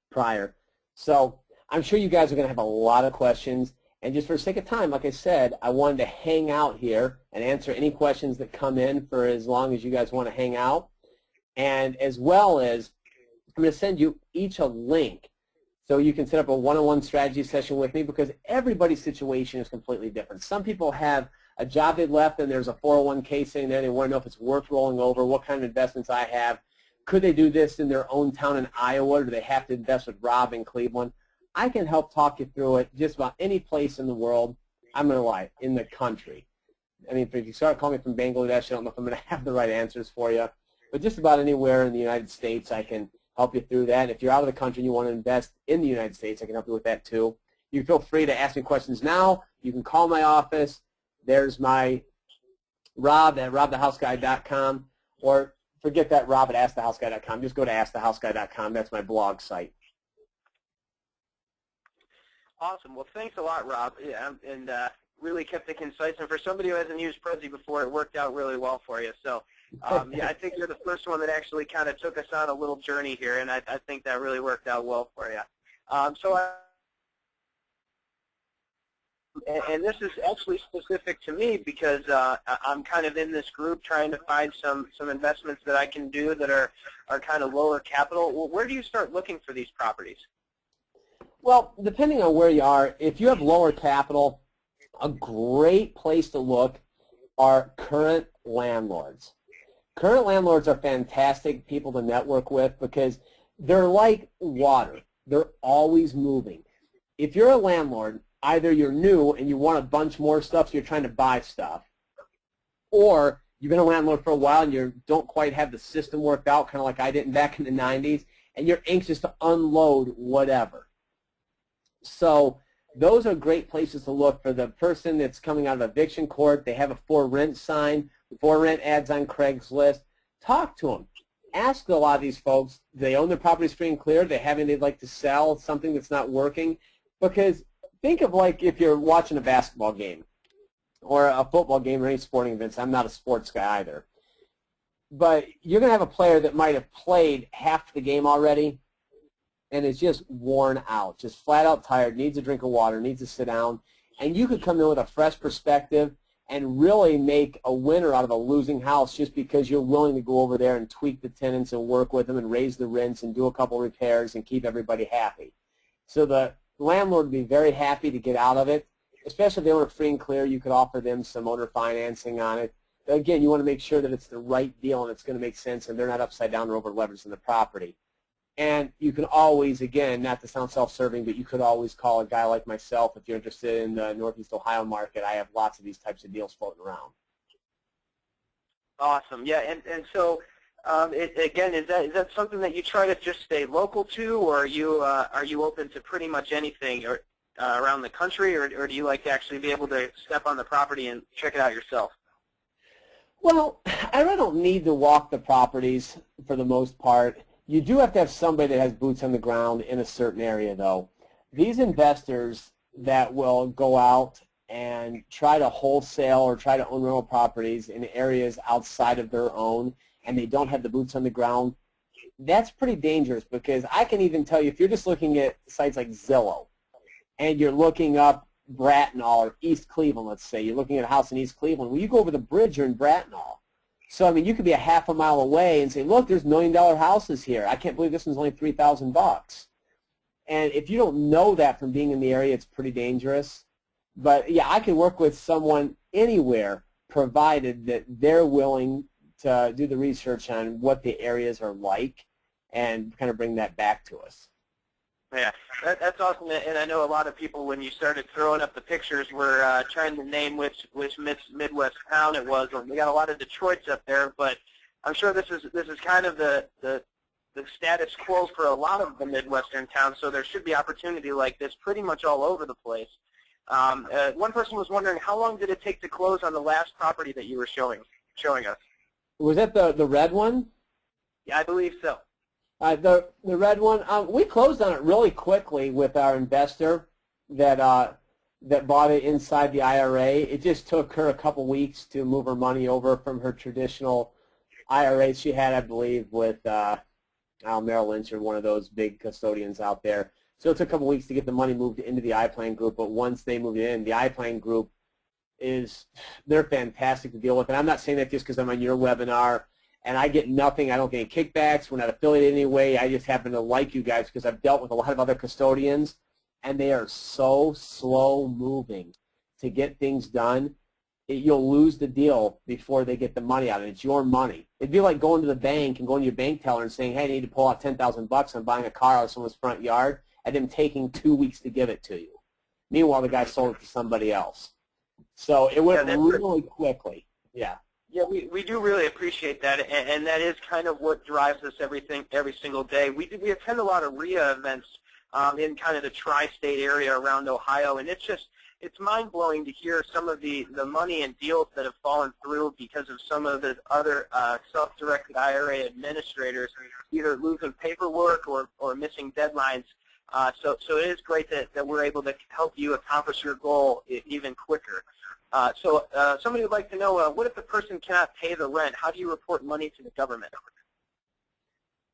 S2: prior. So I'm sure you guys are going to have a lot of questions. And just for the sake of time, like I said, I wanted to hang out here and answer any questions that come in for as long as you guys want to hang out. And as well as, I'm going to send you each a link so you can set up a one-on-one strategy session with me, because everybody's situation is completely different. Some people have a job they left and there's a 401k sitting there. They want to know if it's worth rolling over, what kind of investments I have. Could they do this in their own town in Iowa, or do they have to invest with Rob in Cleveland? I can help talk you through it just about any place in the world. I'm going to lie, in the country. I mean, if you start calling me from Bangladesh, I don't know if I'm going to have the right answers for you. But just about anywhere in the United States, I can help you through that. If you're out of the country and you want to invest in the United States, I can help you with that too. You feel free to ask me questions now. You can call my office. There's my Rob at robthehouseguy.com, or forget that, Rob at askthehouseguy.com. Just go to askthehouseguy.com. That's my blog site.
S1: Awesome. Well, thanks a lot, Rob, and really kept it concise. And for somebody who hasn't used Prezi before, it worked out really well for you. So, yeah, I think you're the first one that actually kind of took us on a little journey here, and I think that really worked out well for you. And this is actually specific to me because I'm kind of in this group trying to find some investments that I can do that are kind of lower capital. Well, where do you start looking for these properties?
S2: Well, depending on where you are, if you have lower capital, a great place to look are current landlords. Current landlords are fantastic people to network with because they're like water. They're always moving. If you're a landlord, either you're new and you want a bunch more stuff, so you're trying to buy stuff, or you've been a landlord for a while and you don't quite have the system worked out, kind of like I didn't back in the 90s, and you're anxious to unload whatever. So those are great places to look for the person that's coming out of eviction court. They have a for rent sign, for rent ads on Craigslist. Talk to them. Ask a lot of these folks, do they own their properties free and clear? Do they have anything they'd like to sell, something that's not working? Because think of like if you're watching a basketball game or a football game or any sporting events. I'm not a sports guy either. But you're going to have a player that might have played half the game already and is just worn out, just flat out tired, needs a drink of water, needs to sit down. And you could come in with a fresh perspective and really make a winner out of a losing house just because you're willing to go over there and tweak the tenants and work with them and raise the rents and do a couple repairs and keep everybody happy. So the landlord would be very happy to get out of it, especially if they own it free and clear. You could offer them some owner financing on it. But again, you want to make sure that it's the right deal and it's going to make sense and they're not upside down or over leveraged in the property. And you can always, again, not to sound self-serving, but you could always call a guy like myself if you're interested in the Northeast Ohio market. I have lots of these types of deals floating around.
S1: Awesome. Yeah, and so again, is that something that you try to just stay local to, or are you open to pretty much anything or around the country, or do you like to actually be able to step on the property and check it out yourself?
S2: Well, I really don't need to walk the properties for the most part. You do have to have somebody that has boots on the ground in a certain area, though. These investors that will go out and try to wholesale or try to own rental properties in areas outside of their own, and they don't have the boots on the ground, that's pretty dangerous because I can even tell you if you're just looking at sites like Zillow and you're looking up Bracknell or East Cleveland, let's say, you're looking at a house in East Cleveland, well, you go over the bridge, you're in Bracknell. So, I mean, you could be a half a mile away and say, look, there's $1 million houses here. I can't believe this one's only $3,000. And if you don't know that from being in the area, it's pretty dangerous. But, yeah, I can work with someone anywhere provided that they're willing to do the research on what the areas are like and kind of bring that back to us.
S1: Yeah, that's awesome, and I know a lot of people, when you started throwing up the pictures, were trying to name which Midwest town it was. We got a lot of Detroits up there, but I'm sure this is kind of the status quo for a lot of the Midwestern towns, so there should be opportunity like this pretty much all over the place. One person was wondering, how long did it take to close on the last property that you were showing us?
S2: Was that the red one?
S1: Yeah, I believe so.
S2: The red one, we closed on it really quickly with our investor that bought it inside the IRA. It just took her a couple weeks to move her money over from her traditional IRA she had, I believe, with Merrill Lynch or one of those big custodians out there. So it took a couple weeks to get the money moved into the iPlanGroup, but once they moved it in, the iPlanGroup they're fantastic to deal with. And I'm not saying that just because I'm on your webinar and I get nothing. I don't get any kickbacks. We're not affiliated anyway. I just happen to like you guys because I've dealt with a lot of other custodians, and they are so slow moving to get things done. You'll lose the deal before they get the money out, and it's your money. It'd be like going to the bank and going to your bank teller and saying, hey, I need to pull out $10,000 on buying a car out of someone's front yard, and them taking 2 weeks to give it to you. Meanwhile, the guy sold it to somebody else. So it went really quickly. Yeah.
S1: Yeah, we do really appreciate that, and that is kind of what drives us every single day. We attend a lot of RIA events in kind of the tri-state area around Ohio, and it's mind-blowing to hear some of the money and deals that have fallen through because of some of the other self-directed IRA administrators either losing paperwork or missing deadlines. So it is great that we're able to help you accomplish your goal even quicker. So somebody would like to know, what if the person cannot pay the rent? How do you report money to the government?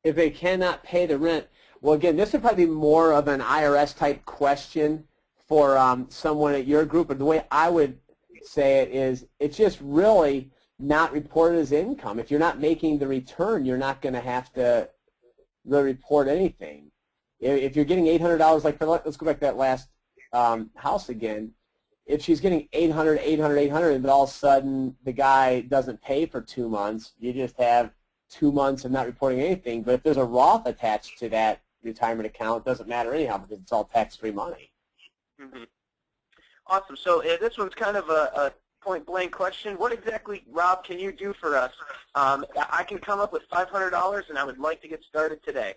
S2: If they cannot pay the rent, well, again, this would probably be more of an IRS-type question for someone at your group. But the way I would say it is, it's just really not reported as income. If you're not making the return, you're not going to have to really report anything. If you're getting $800, like let's go back to that last house again. If she's getting $800, $800, but all of a sudden the guy doesn't pay for 2 months, you just have 2 months of not reporting anything. But if there's a Roth attached to that retirement account, it doesn't matter anyhow because it's all tax-free money.
S1: Mm-hmm. Awesome. So this one's kind of a point-blank question. What exactly, Rob, can you do for us? I can come up with $500, and I would like to get started today.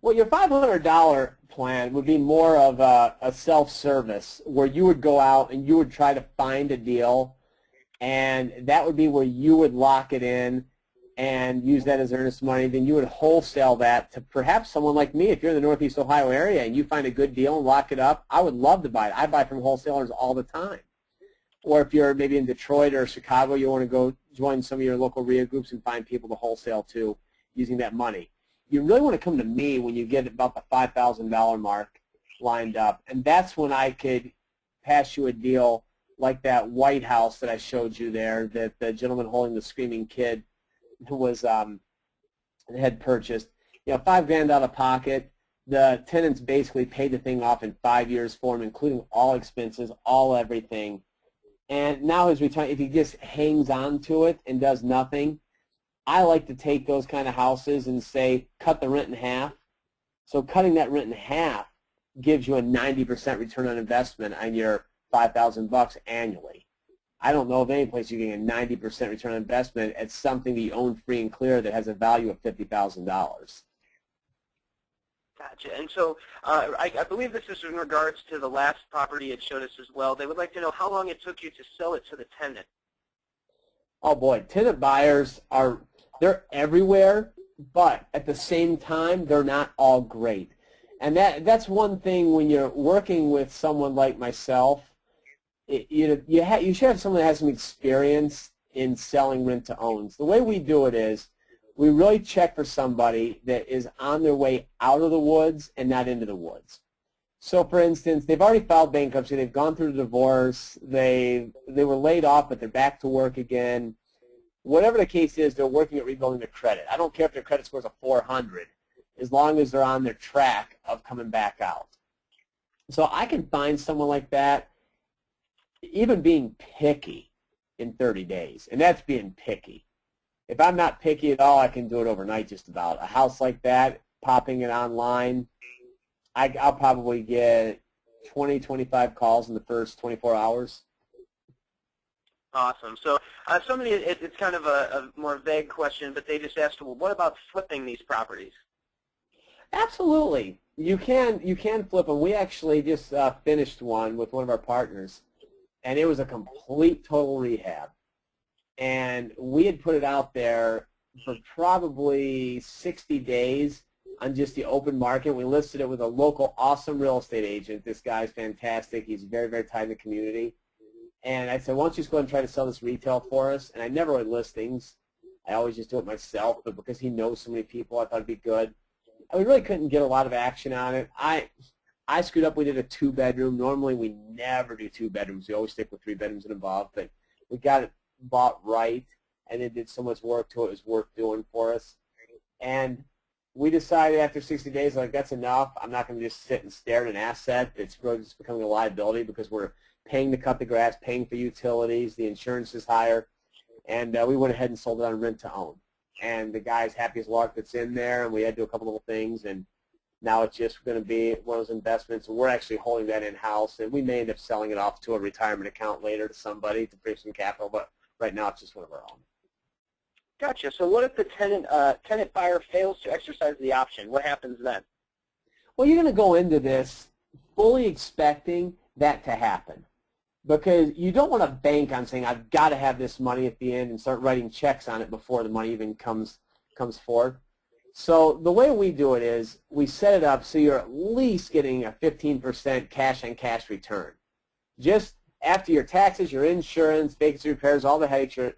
S2: Well, your $500 plan would be more of a self-service where you would go out and you would try to find a deal, and that would be where you would lock it in and use that as earnest money. Then you would wholesale that to perhaps someone like me. If you're in the Northeast Ohio area and you find a good deal and lock it up, I would love to buy it. I buy from wholesalers all the time. Or if you're maybe in Detroit or Chicago, you want to go join some of your local RIA groups and find people to wholesale to using that money. You really want to come to me when you get about the $5,000 mark lined up, and that's when I could pass you a deal like that White House that I showed you there, that the gentleman holding the screaming kid who was had purchased. You know, $5,000 out of pocket. The tenants basically paid the thing off in 5 years for him, including all expenses, all everything. And now his retirement, if he just hangs on to it and does nothing, I like to take those kind of houses and say, cut the rent in half. So cutting that rent in half gives you a 90% return on investment on your $5,000 annually. I don't know of any place you're getting a 90% return on investment at something that you own free and clear that has a value of $50,000.
S1: Gotcha. And so I believe this is in regards to the last property it showed us as well. They would like to know how long it took you to sell it to the tenant.
S2: Oh boy, tenant buyers they're everywhere, but at the same time, they're not all great. And that's one thing when you're working with someone like myself. You should have someone that has some experience in selling rent-to-owns. The way we do it is we really check for somebody that is on their way out of the woods and not into the woods. So, for instance, they've already filed bankruptcy. They've gone through the divorce. They were laid off, but they're back to work again. Whatever the case is, they're working at rebuilding their credit. I don't care if their credit score is a 400, as long as they're on their track of coming back out. So I can find someone like that, even being picky, in 30 days, and that's being picky. if I'm not picky at all, I can do it overnight just about. A house like that, popping it online, I'll probably get 20, 25 calls in the first 24 hours.
S1: Awesome. So somebody, it's kind of a more vague question, but they just asked, well, what about flipping these properties?
S2: Absolutely. You can flip them. We actually just finished one with one of our partners, and it was a complete total rehab. And we had put it out there for probably 60 days on just the open market. We listed it with a local awesome real estate agent. This guy's fantastic. He's very, very tight in the community. And I said, why don't you just go ahead and try to sell this retail for us? And I never write listings. I always just do it myself, but because he knows so many people, I thought it'd be good. And we really couldn't get a lot of action on it. I screwed up. We did a 2-bedroom. Normally, we never do 2 bedrooms. We always stick with 3 bedrooms and above. But we got it bought right, and it did so much work to it. It was worth doing for us. And we decided after 60 days, like, that's enough. I'm not going to just sit and stare at an asset. It's really just becoming a liability because we're paying to cut the grass, paying for utilities, the insurance is higher, and we went ahead and sold it on rent to own. And the guy's happy as lark that's in there, and we had to do a couple little things, and now it's just going to be one of those investments, and we're actually holding that in-house, and we may end up selling it off to a retirement account later to somebody to free some capital, but right now it's just one of our own.
S1: Gotcha. So what if the tenant buyer fails to exercise the option? What happens then?
S2: Well, you're going to go into this fully expecting that to happen, because you don't want to bank on saying, I've got to have this money at the end and start writing checks on it before the money even comes forward. So the way we do it is we set it up so you're at least getting a 15% cash-on-cash return. Just after your taxes, your insurance, vacancy repairs, all the headaches, you're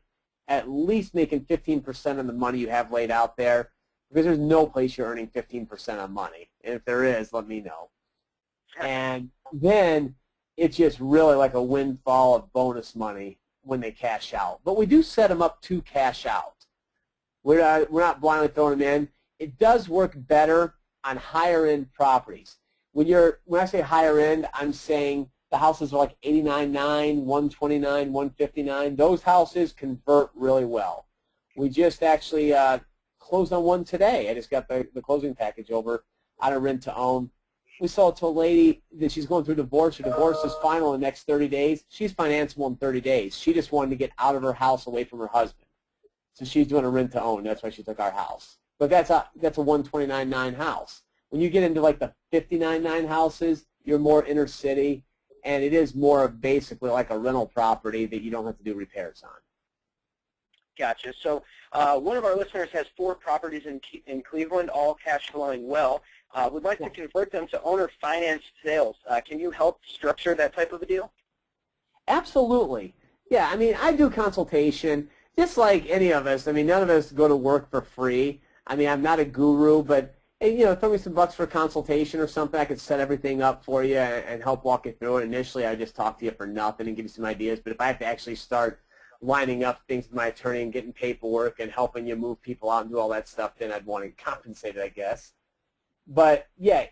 S2: at least making 15% on the money you have laid out there, because there's no place you're earning 15% on money. And if there is, let me know. And then it's just really like a windfall of bonus money when they cash out. But we do set them up to cash out. We're not blindly throwing them in. It does work better on higher end properties. When I say higher end, I'm saying the houses are like 89.9, 129, 159. Those houses convert really well. We just actually closed on one today. I just got the closing package over out of rent to own. We sold it to a lady that she's going through divorce. Her divorce is final in the next 30 days. She's financeable in 30 days. She just wanted to get out of her house away from her husband. So she's doing a rent to own. That's why she took our house. But that's a 129.9 house. When you get into like the 59.9 houses, you're more inner city, and it is more of basically like a rental property that you don't have to do repairs on.
S1: Gotcha. So one of our listeners has 4 properties in Cleveland, all cash flowing well. Would like to convert them to owner financed sales. Can you help structure that type of a deal?
S2: Absolutely. Yeah, I mean, I do consultation just like any of us. I mean, none of us go to work for free. I mean, I'm not a guru, but you know, throw me some bucks for a consultation or something. I could set everything up for you and help walk you through it. Initially, I just talk to you for nothing and give you some ideas. But if I have to actually start lining up things with my attorney and getting paperwork and helping you move people out and do all that stuff, then I'd want to compensate it, I guess. But yeah,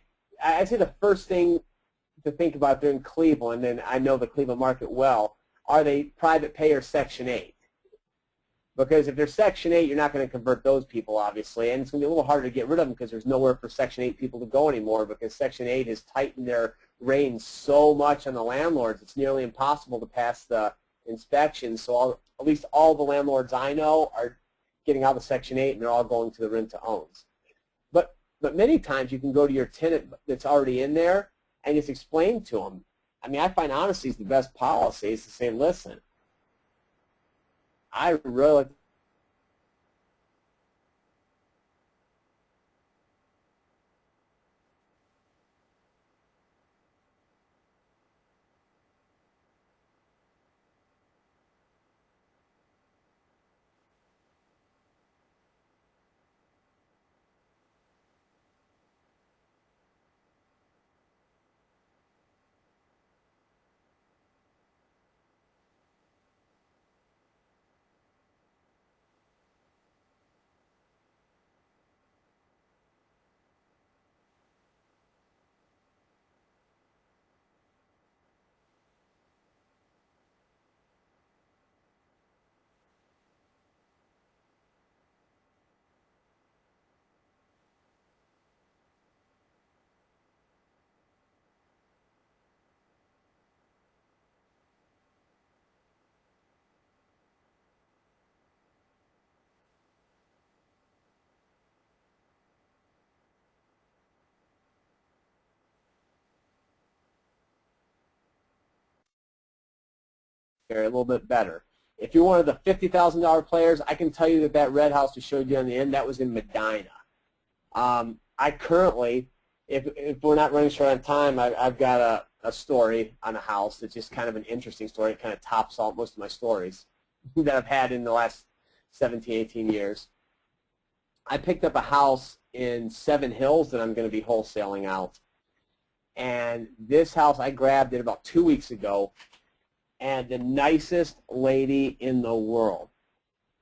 S2: I'd say the first thing to think about there in Cleveland, and I know the Cleveland market well, are they private pay or Section 8? Because if they're Section 8, you're not going to convert those people, obviously, and it's going to be a little harder to get rid of them because there's nowhere for Section 8 people to go anymore, because Section 8 has tightened their reins so much on the landlords, it's nearly impossible to pass the inspection. So at least all the landlords I know are getting out of Section 8, and they're all going to the rent-to-owns. But many times you can go to your tenant that's already in there and just explain to them. I mean, I find honesty is the best policy, is to say, listen, I really a little bit better. If you're one of the $50,000 players, I can tell you that that red house we showed you on the end, that was in Medina. I currently, if we're not running short on time, I've got a story on a house that's just kind of an interesting story. It kind of tops all most of my stories that I've had in the last 17, 18 years. I picked up a house in Seven Hills that I'm going to be wholesaling out. And this house, I grabbed it about 2 weeks ago, and the nicest lady in the world.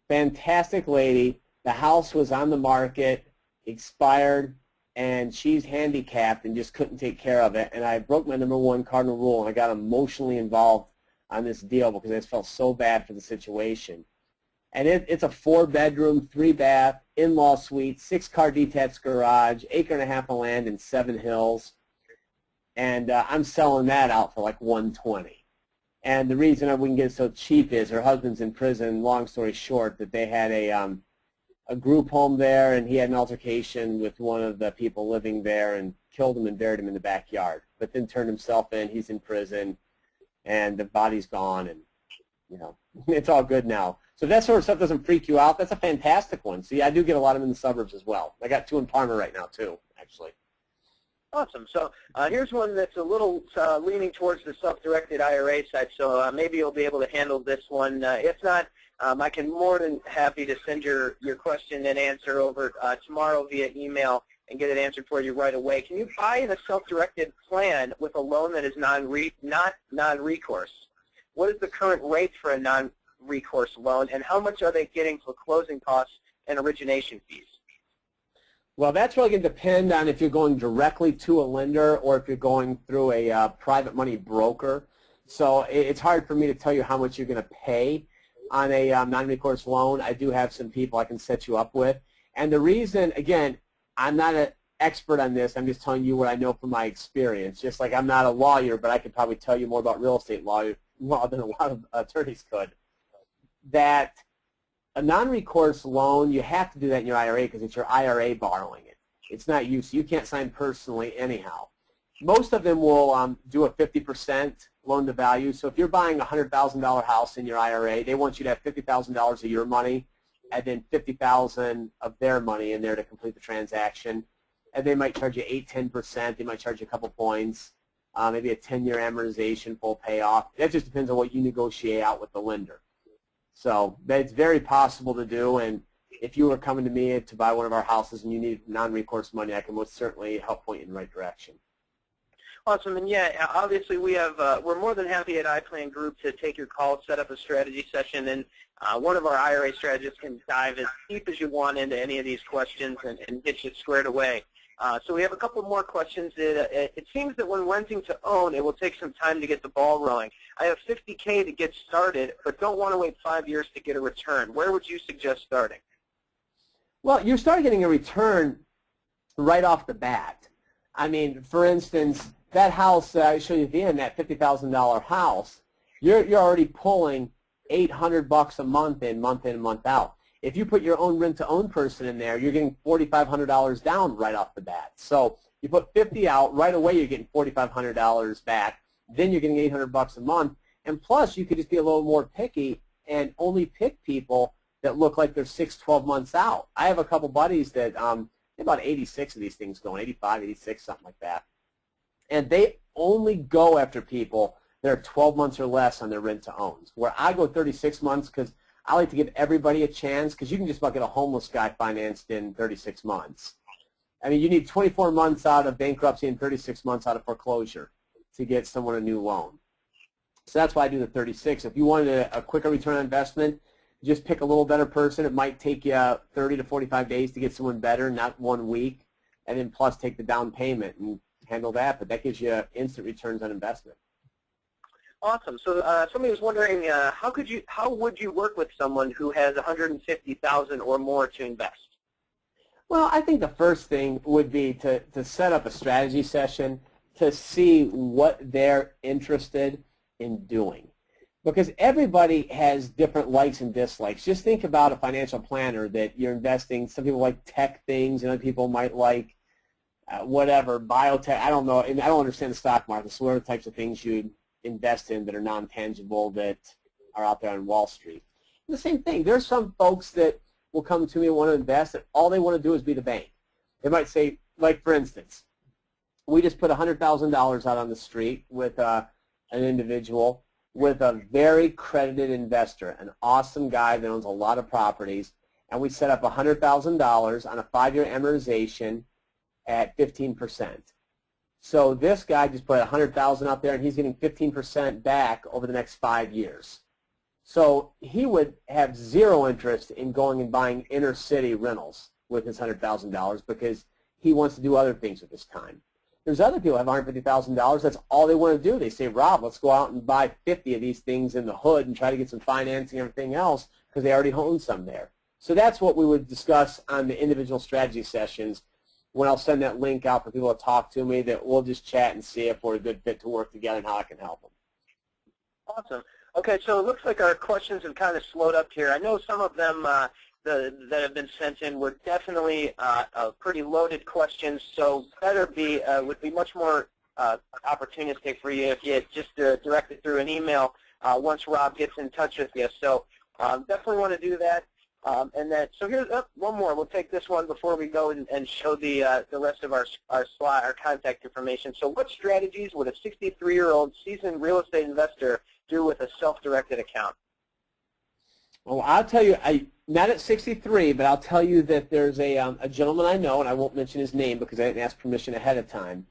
S2: Fantastic lady. The house was on the market, expired, and she's handicapped and just couldn't take care of it. And I broke my #1 cardinal rule, and I got emotionally involved on this deal because I just felt so bad for the situation. And it's a 4-bedroom, 3-bath, in-law suite, 6-car detached garage, 1.5 acres of land in Seven Hills. And I'm selling that out for like $120. And the reason we can get it so cheap is her husband's in prison. Long story short, that they had a group home there, and he had an altercation with one of the people living there and killed him and buried him in the backyard. But then turned himself in. He's in prison, and the body's gone, and it's all good now. So if that sort of stuff doesn't freak you out, that's a fantastic one. See, I do get a lot of them in the suburbs as well. I got 2 in Parma right now too, actually.
S1: Awesome. So here's one that's a little leaning towards the self-directed IRA side, so maybe you'll be able to handle this one. If not, I can more than happy to send your question and answer over tomorrow via email and get it answered for you right away. Can you buy a self-directed plan with a loan that is not non-recourse? What is the current rate for a non-recourse loan, and how much are they getting for closing costs and origination fees?
S2: Well, that's really going to depend on if you're going directly to a lender or if you're going through a private money broker. So it's hard for me to tell you how much you're going to pay on a non-recourse loan. I do have some people I can set you up with. And the reason, again, I'm not an expert on this. I'm just telling you what I know from my experience. Just like I'm not a lawyer, but I could probably tell you more about real estate law than a lot of attorneys could. That a non-recourse loan, you have to do that in your IRA because it's your IRA borrowing it. It's not you, so you can't sign personally anyhow. Most of them will do a 50% loan to value. So if you're buying a $100,000 house in your IRA, they want you to have $50,000 of your money and then $50,000 of their money in there to complete the transaction. And they might charge you 8-10%. They might charge you a couple points, maybe a 10-year amortization, full payoff. That just depends on what you negotiate out with the lender. So that's very possible to do, and if you were coming to me to buy one of our houses and you need non-recourse money, I can most certainly help point you in the right direction.
S1: Awesome, and yeah, obviously we're more than happy at iPlanGroup to take your call, set up a strategy session, and one of our IRA strategists can dive as deep as you want into any of these questions and get you squared away. So we have a couple more questions. It seems that when renting to own, it will take some time to get the ball rolling. I have $50K to get started, but don't want to wait 5 years to get a return. Where would you suggest starting?
S2: Well, you start getting a return right off the bat. I mean, for instance, that house that I showed you at the end, that $50,000 house, you're already pulling $800 a month in, month out. If you put your own rent-to-own person in there, you're getting $4,500 down right off the bat. So you put 50 out, right away you're getting $4,500 back. Then you're getting $800 a month. And plus, you could just be a little more picky and only pick people that look like they're 6-12 months out. I have a couple buddies that about 86 of these things going, 85, 86, something like that. And they only go after people that are 12 months or less on their rent-to-owns, where I go 36 months because I like to give everybody a chance, because you can just about get a homeless guy financed in 36 months. I mean, you need 24 months out of bankruptcy and 36 months out of foreclosure to get someone a new loan. So that's why I do the 36. If you wanted a quicker return on investment, just pick a little better person. It might take you 30 to 45 days to get someone better, not 1 week, and then plus take the down payment and handle that. But that gives you instant returns on investment.
S1: Awesome. So somebody was wondering, how would you work with someone who has $150,000 or more to invest?
S2: Well, I think the first thing would be to set up a strategy session to see what they're interested in doing. Because everybody has different likes and dislikes. Just think about a financial planner that you're investing. Some people like tech things, and other people might like whatever, biotech. I don't know. And I don't understand the stock market. So what are the types of things you'd invest in that are non-tangible that are out there on Wall Street. And the same thing, there's some folks that will come to me and want to invest, and all they want to do is be the bank. They might say, like for instance, we just put $100,000 out on the street with an individual with a very credited investor, an awesome guy that owns a lot of properties, and we set up $100,000 on a 5-year amortization at 15%. So this guy just put $100,000 out there, and he's getting 15% back over the next 5 years. So he would have zero interest in going and buying inner city rentals with his $100,000 because he wants to do other things with his time. There's other people who have $150,000. That's all they want to do. They say, Rob, let's go out and buy 50 of these things in the hood and try to get some financing and everything else because they already own some there. So that's what we would discuss on the individual strategy sessions when I'll send that link out for people to talk to me, that we'll just chat and see if we're a good fit to work together and how I can help them.
S1: Awesome. Okay, so it looks like our questions have kind of slowed up here. I know some of them that have been sent in were definitely pretty loaded questions, so would be much more opportunistic for you if you just direct it through an email once Rob gets in touch with you. So definitely want to do that. So here's one more. We'll take this one before we go and show the rest of our contact information. So what strategies would a 63-year-old seasoned real estate investor do with a self-directed account?
S2: Well, I'll tell you, not at 63, but I'll tell you that there's a gentleman I know, and I won't mention his name because I didn't ask permission ahead of time.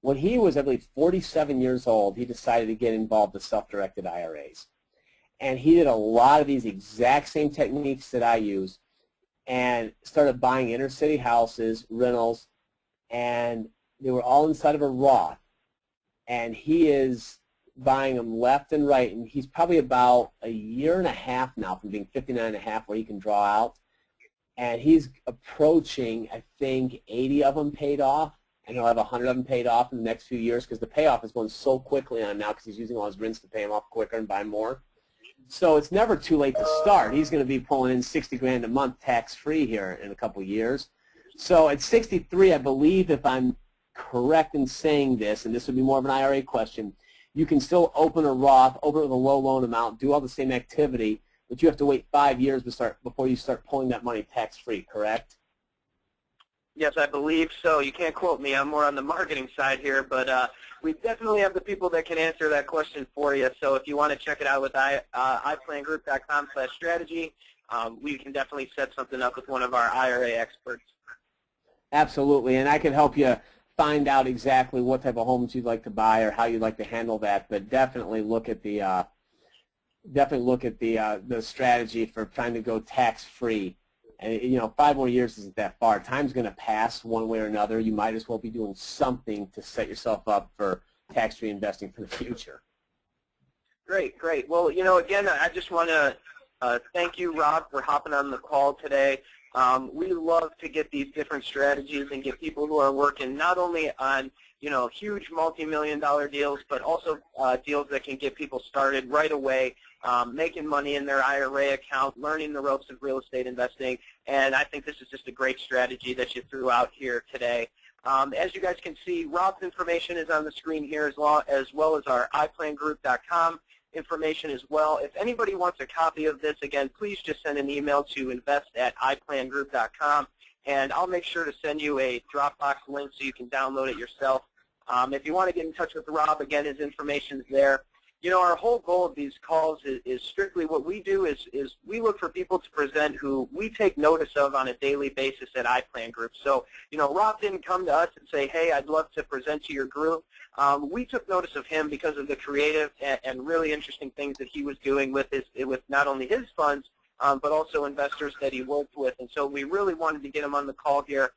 S2: When he was, I believe, 47 years old, he decided to get involved with self-directed IRAs. And he did a lot of these exact same techniques that I use and started buying inner city houses, rentals, and they were all inside of a Roth. And he is buying them left and right, and he's probably about a year and a half now from being 59 and a half where he can draw out. And he's approaching, I think, 80 of them paid off, and he'll have 100 of them paid off in the next few years because the payoff is going so quickly on him now because he's using all his rents to pay him off quicker and buy more. So it's never too late to start. He's going to be pulling in 60 grand a month tax-free here in a couple of years. So at 63, I believe, if I'm correct in saying this, and this would be more of an IRA question, you can still open a Roth, open it with a low loan amount, do all the same activity, but you have to wait 5 years before you start pulling that money tax-free, correct?
S1: Yes, I believe so. You can't quote me. I'm more on the marketing side here, but we definitely have the people that can answer that question for you. So if you want to check it out with iPlanGroup.com/strategy, we can definitely set something up with one of our IRA experts.
S2: Absolutely, and I can help you find out exactly what type of homes you'd like to buy or how you'd like to handle that. But definitely look at the the strategy for trying to go tax-free. And, you know, 5 more years isn't that far. Time's going to pass one way or another. You might as well be doing something to set yourself up for tax-free investing for the future.
S1: Great, great. Well, you know, again, I just want to thank you, Rob, for hopping on the call today. We love to get these different strategies and get people who are working not only on, you know, huge multi-million-dollar deals, but also deals that can get people started right away, making money in their IRA account, learning the ropes of real estate investing, and I think this is just a great strategy that you threw out here today. As you guys can see, Rob's information is on the screen here as well as our iPlanGroup.com information as well. If anybody wants a copy of this, again, please just send an email to invest@iPlanGroup.com, and I'll make sure to send you a Dropbox link so you can download it yourself. If you want to get in touch with Rob, again, his information is there. You know, our whole goal of these calls is strictly what we do is we look for people to present who we take notice of on a daily basis at iPlanGroup. So, you know, Rob didn't come to us and say, hey, I'd love to present to your group. We took notice of him because of the creative and really interesting things that he was doing with not only his funds, but also investors that he worked with. And so we really wanted to get him on the call here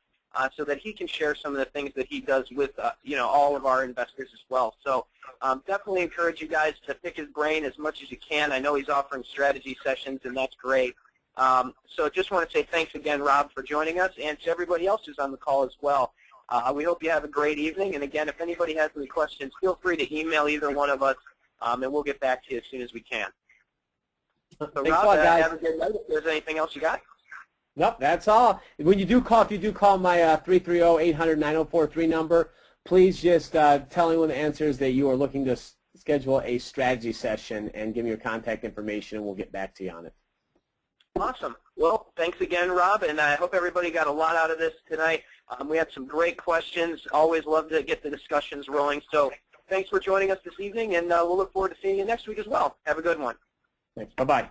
S1: so that he can share some of the things that he does with, you know, all of our investors as well. So definitely encourage you guys to pick his brain as much as you can. I know he's offering strategy sessions, and that's great. So just want to say thanks again, Rob, for joining us, and to everybody else who's on the call as well. We hope you have a great evening. And again, if anybody has any questions, feel free to email either one of us, and we'll get back to you as soon as we can. So
S2: Thanks
S1: Rob,
S2: a lot, guys.
S1: have a good night. If there's anything else you got.
S2: Nope, that's all. When you do call, if you do call my 330-800-9043 number, please just tell anyone the answer is that you are looking to schedule a strategy session and give me your contact information, and we'll get back to you on it.
S1: Awesome. Well, thanks again, Rob, and I hope everybody got a lot out of this tonight. We had some great questions. Always love to get the discussions rolling. So thanks for joining us this evening, and we'll look forward to seeing you next week as well. Have a good one.
S2: Thanks. Bye-bye.